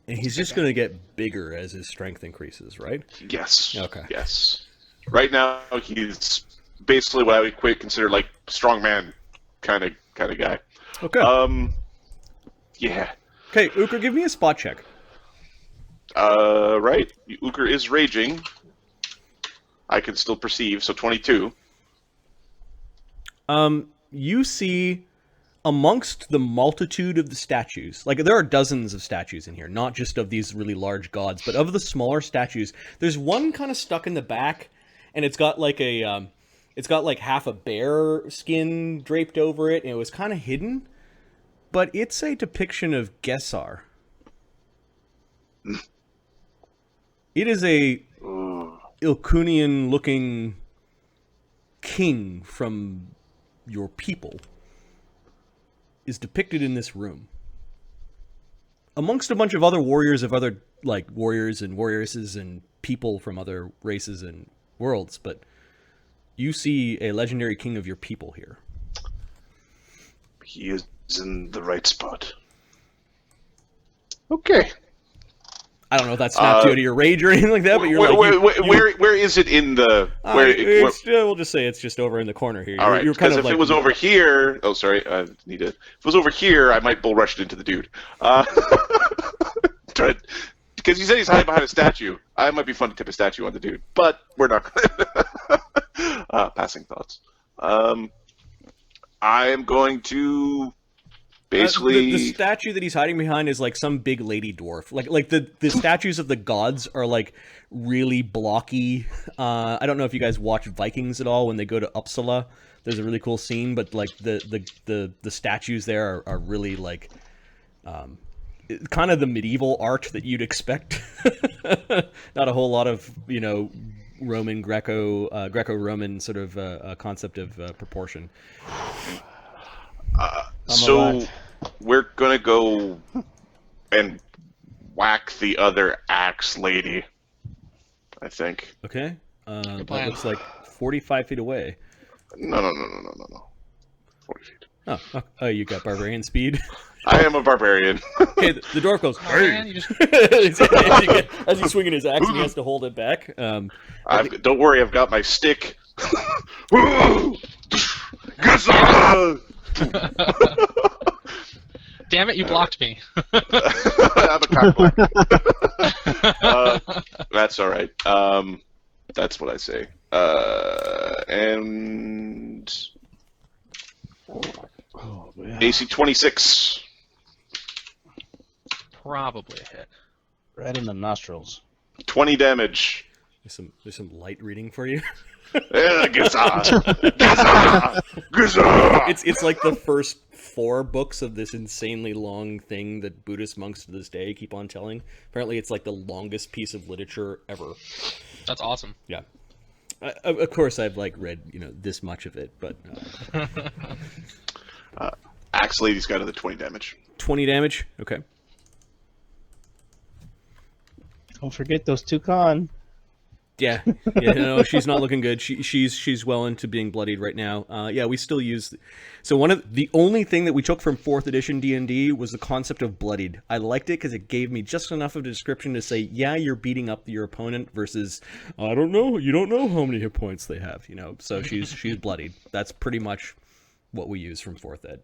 And he's just going to get bigger as his strength increases, right? Yes. Okay. Yes. Right now, he's basically what I would consider like strongman kind of guy. Okay. Yeah. Okay, Uker, give me a spot check. Right. Uker is raging. I can still perceive, so 22. You see, amongst the multitude of the statues, there are dozens of statues in here, not just of these really large gods, but of the smaller statues, there's one kind of stuck in the back, and it's got half a bear skin draped over it, and it was kind of hidden, but it's a depiction of Gessar. It is a Ilkunian-looking king from your people is depicted in this room. Amongst a bunch of other warriors of other, warriors and warrioresses and people from other races and worlds, but you see a legendary king of your people here. He is in the right spot. Okay. I don't know if that snapped you out of your rage or anything like that, but you're where is it in the... we'll just say it's just over in the corner here. All right, because if it was over here... Oh, sorry, I need to... If it was over here, I might bull rush it into the dude. Because he said he's hiding behind a statue. I might be fun to tip a statue on the dude, but we're not... passing thoughts. I am going to... Basically, the statue that he's hiding behind is some big lady dwarf. The statues of the gods are really blocky. I don't know if you guys watch Vikings at all when they go to Uppsala. There's a really cool scene, but the statues there are really kind of the medieval art that you'd expect. Not a whole lot of Roman Greco-Roman sort of concept of proportion. So we're gonna go and whack the other axe lady, I think. Okay. That looks like 45 feet away. No. 40 feet. Oh, you got barbarian speed? I am a barbarian. Okay, the dwarf goes, hey! as he's swinging his axe, and he has to hold it back. Don't worry, I've got my stick. Damn it, you blocked me. I'm a cock block. That's all right. That's what I say. And AC 26. Probably a hit. Right in the nostrils. 20 damage. There's some light reading for you. It's like the first 4 books of this insanely long thing that Buddhist monks to this day keep on telling. Apparently, it's the longest piece of literature ever. That's awesome. Yeah. Of course, I've read this much of it, but Axe Lady's got another 20 damage. 20 damage. Okay. Don't forget those 2 con. Yeah, no, she's not looking good. She's well into being bloodied right now. Yeah, we still use. So the only thing that we took from 4th edition D&D was the concept of bloodied. I liked it because it gave me just enough of a description to say, yeah, you're beating up your opponent versus, I don't know, you don't know how many hit points they have, So she's bloodied. That's pretty much what we use from 4th ed.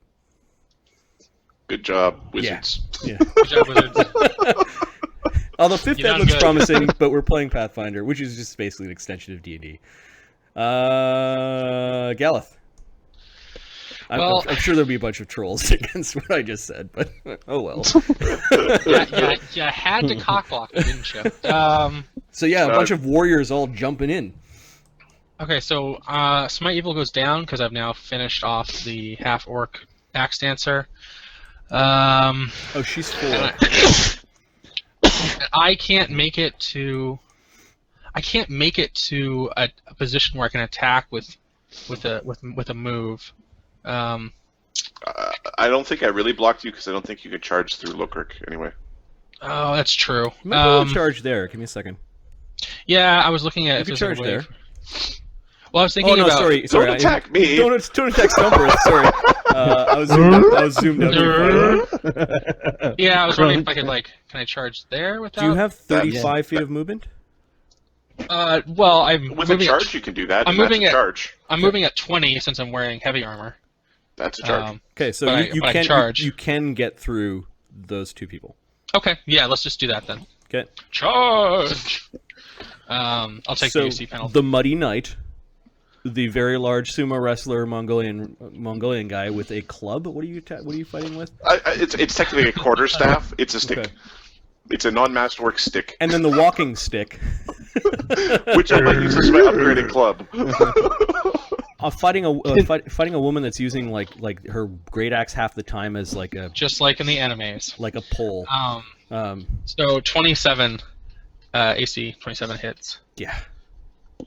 Good job, Wizards. Yeah. Good job, Wizards. Although 5th You're ed not looks good. promising, but we're playing Pathfinder, which is just basically an extension of D&D. Galeth. I'm sure there'll be a bunch of trolls against what I just said, but oh well. You had to cockblock it, didn't you? So yeah, a bunch of warriors all jumping in. Okay, so Smite Evil goes down because I've now finished off the half-orc axe dancer. Oh, she's full. I can't make it to a position where I can attack with a move. I don't think I really blocked you because I don't think you could charge through Lockhart anyway. Oh, that's true. Maybe we'll charge there. Give me a second. Yeah, I was looking at You if can there's a charge way. there. Well, I was thinking Oh no, about. sorry. Don't attack me. Don't attack Stumper. Sorry. I was zoomed out. Yeah, I was wondering if I could can I charge there without? Do you have 35 feet of movement? Well, I'm With a moving charge, you can do that. I'm and that's moving a at- charge. I'm moving at 20 since I'm wearing heavy armor. That's a charge. Okay, so But I charge. you can get through those two people. Okay, yeah, let's just do that then. Okay. Charge. I'll take the So UC penalty. the Muddy Knight, the very large sumo wrestler Mongolian guy with a club. What are you fighting with? It's technically a quarterstaff. It's a stick. Okay. It's a non-masterwork stick, And then the walking stick. which I might use as my upgraded club. Fighting a woman that's using like her great axe half the time as like a Just like in the animes. pole. So 27 AC, 27 hits. Yeah.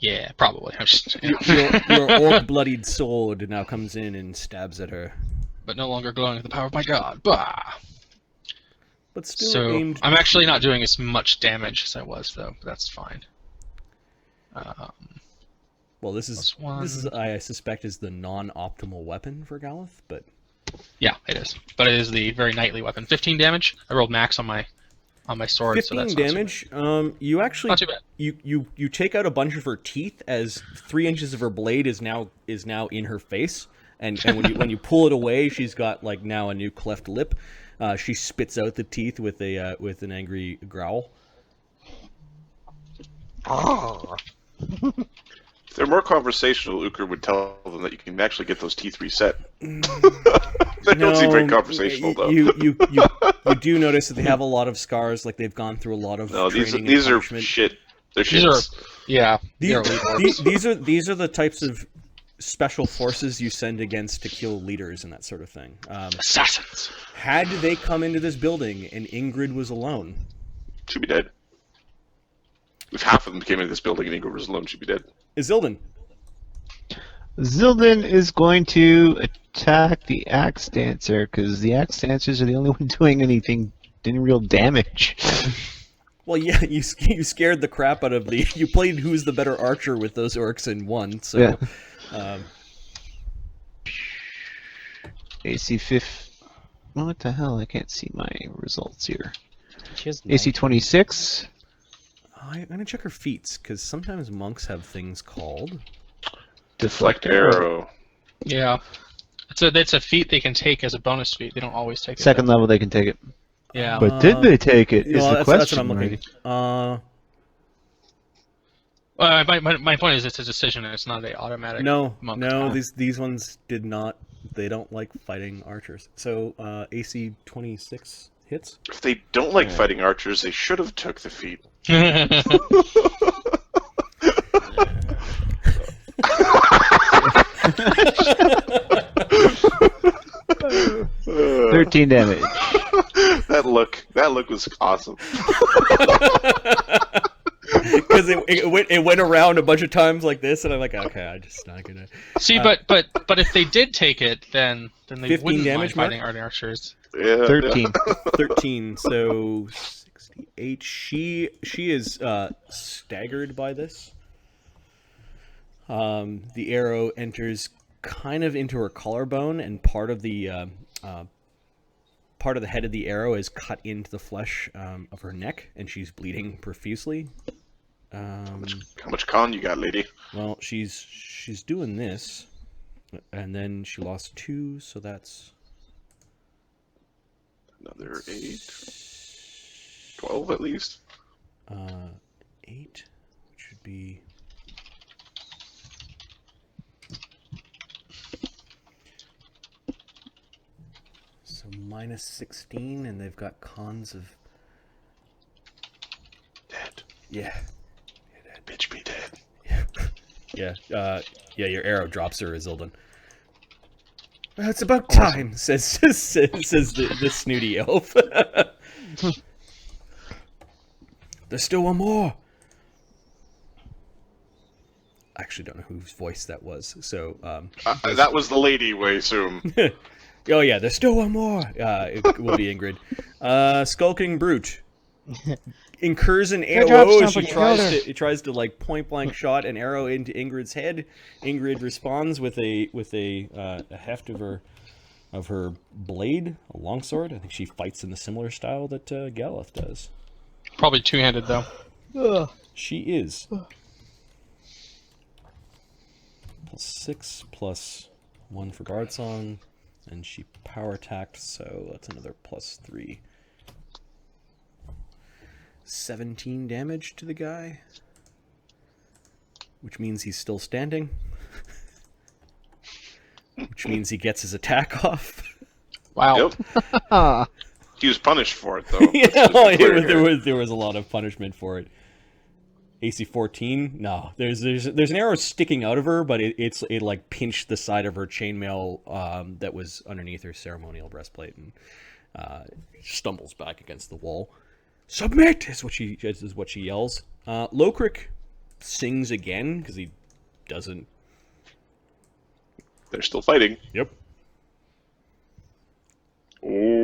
Yeah, probably. I'm just, Your orc-bloodied sword now comes in and stabs at her. but no longer glowing with the power of my god. Bah! But still So aimed. I'm actually not doing as much damage as I was, though. But that's fine. Well, this is +1. I suspect is the non-optimal weapon for Galeth, but Yeah, it is. But it is the very knightly weapon. 15 damage. I rolled max on my sword. 15 so that's damage. You actually Not too bad. you take out a bunch of her teeth as 3 inches of her blade is now in her face, and when you pull it away, she's got now a new cleft lip. She spits out the teeth with an angry growl. If they're more conversational, Uker would tell them that you can actually get those teeth reset. They don't seem very conversational, though. You do notice that they have a lot of scars, like they've gone through a lot of No, these training are and punishment. shit. They're These shits. Yeah. they're elite orcs. These are the types of special forces you send against to kill leaders and that sort of thing. Assassins. Had they come into this building and Ingrid was alone, She'd be dead. If half of them came into this building and Ingrid was alone, she'd be dead. Isilden. Zildan is going to attack the axe dancer because the axe dancers are the only one doing any real damage. Well, yeah, you scared the crap out of the. You played who's the better archer with those orcs and won. So, Yeah. AC 5. What the hell? I can't see my results here. AC 26. I'm gonna check her feats because sometimes monks have things called. Deflect arrow. Yeah. It's a feat they can take as a bonus feat. They don't always take it. Second level, they can take it. Yeah. But did they take it? Is Well, the that's question. what I'm looking. My point is it's a decision and it's not an automatic. No, monk. these ones did not. They don't like fighting archers. So AC 26 hits. If they don't like fighting archers, they should have took the feat. 13 damage. That look was awesome. Because it went around a bunch of times like this, and I'm like, okay, I'm just not gonna. See, but if they did take it, then they 15 wouldn't damage, mind fighting archers. Yeah, 13. 13, so 68. She is staggered by this. The arrow enters kind of into her collarbone, and part of the head of the arrow is cut into the flesh of her neck, and she's bleeding profusely. How much con you got, lady? Well, she's doing this, and then she lost 2, so that's another 8. 12 at least. 8, which should be. So minus 16, and they've got cons of. Dead. Yeah. Bitch be dead. Yeah. Yeah. Your arrow drops her, Isildan. Well, it's about time, says the snooty elf. There's still one more. I actually don't know whose voice that was. So that was the lady, we assume. Oh yeah, there's still one more. It will be Ingrid. Skulking brute incurs an arrow as she tries to like point blank shot an arrow into Ingrid's head. Ingrid responds with a heft of her blade, a longsword. I think she fights in the similar style that Galeth does. Probably two-handed though. She is. +6 plus 1 for guard song, and she power attacked, so that's another +3. 17 damage to the guy, which means he's still standing, which means he gets his attack off. Wow. Yep. He was punished for it, though. There was a lot of punishment for it. AC 14? No. There's an arrow sticking out of her, but it like pinched the side of her chainmail that was underneath her ceremonial breastplate, and stumbles back against the wall. Submit is what she yells. Lokrik sings again because he doesn't. They're still fighting. Yep. Oh.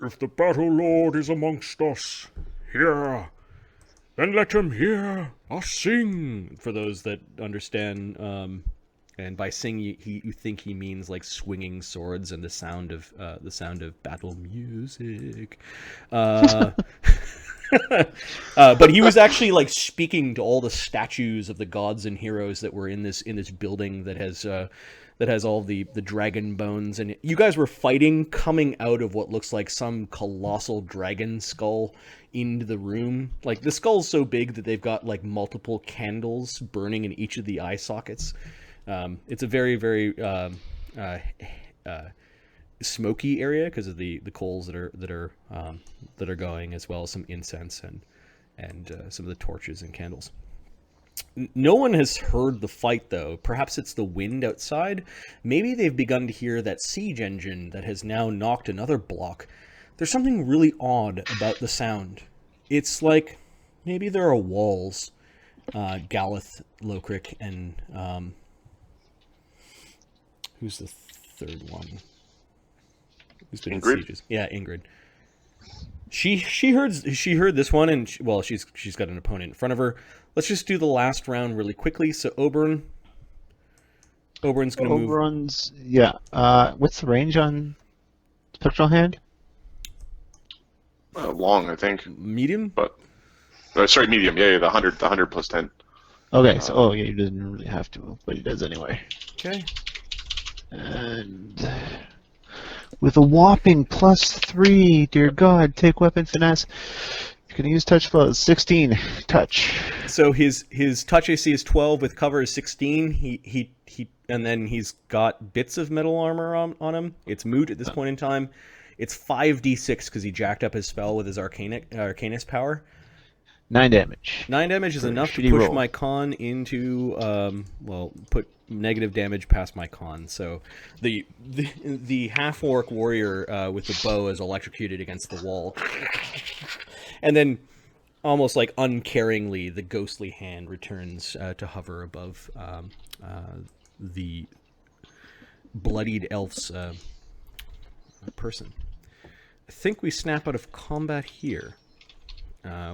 If the battle lord is amongst us, hear, then let him hear us sing. For those that understand, and by sing you think he means like swinging swords and the sound of battle music. But he was actually like speaking to all the statues of the gods and heroes that were in this building that has all the dragon bones, and you guys were fighting coming out of what looks like some colossal dragon skull into the room. Like the skull's so big that they've got like multiple candles burning in each of the eye sockets. It's a very, very smoky area because of the coals that are going, as well as some incense and some of the torches and candles. No one has heard the fight, though. Perhaps it's the wind outside. Maybe they've begun to hear that siege engine that has now knocked another block. There's something really odd about the sound. It's like maybe there are walls. Galeth, Lokrik, and who's the third one? Who's been Ingrid? in sieges? Yeah, Ingrid. She heard this one, and she's got an opponent in front of her. Let's just do the last round really quickly. So Oberon's going to move. Oberon's, yeah. What's the range on Spectral Hand? Long, I think. Medium? But sorry, medium. Yeah, the 100 plus 10. Okay, so he doesn't really have to, but he does anyway. Okay. And with a whopping +3, dear God, take weapon finesse. You can use touch flows. 16 touch. So his touch AC is 12 with cover is 16. He and then he's got bits of metal armor on him. It's moot at this point in time. It's 5d6 because he jacked up his spell with his Arcanist power. 9 damage. 9 damage is enough to push my con into put negative damage past my con. So the half orc warrior with the bow is electrocuted against the wall, and then almost like uncaringly, the ghostly hand returns to hover above the bloodied elf's person. I think we snap out of combat here.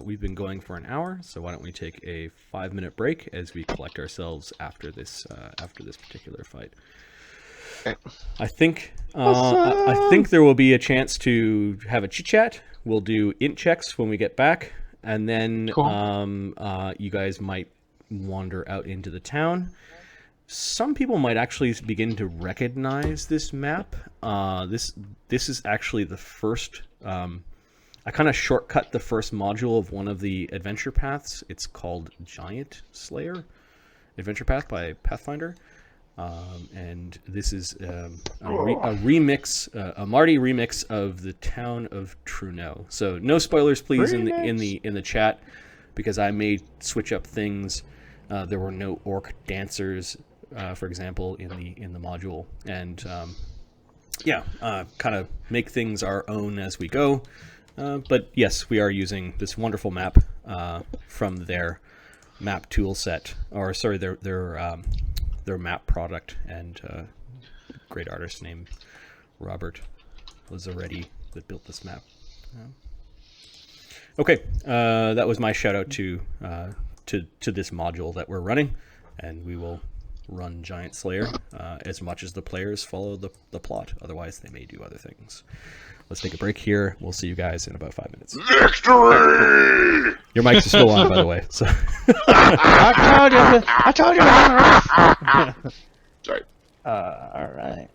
We've been going for an hour, so why don't we take a 5-minute break as we collect ourselves after this particular fight. I think there will be a chance to have a chit chat. We'll do int checks when we get back, and then you guys might wander out into the town. Some people might actually begin to recognize this map. This is actually the first. I kind of shortcut the first module of one of the adventure paths. It's called Giant Slayer Adventure Path by Pathfinder. And this is a remix, a Marty remix of the town of Truneau. So no spoilers, please, in the chat, because I may switch up things. There were no orc dancers, for example, in the module, and kind of make things our own as we go. But yes, we are using this wonderful map from their map tool set, or sorry, their map product, and great artist named Robert Lazzaretti that built this map. Okay, that was my shout out to this module that we're running, and we will run Giant Slayer as much as the players follow the plot. Otherwise, they may do other things. Let's take a break here. We'll see you guys in about 5 minutes. Victory! Your mics are still on, by the way. So. I told you. Sorry. All right.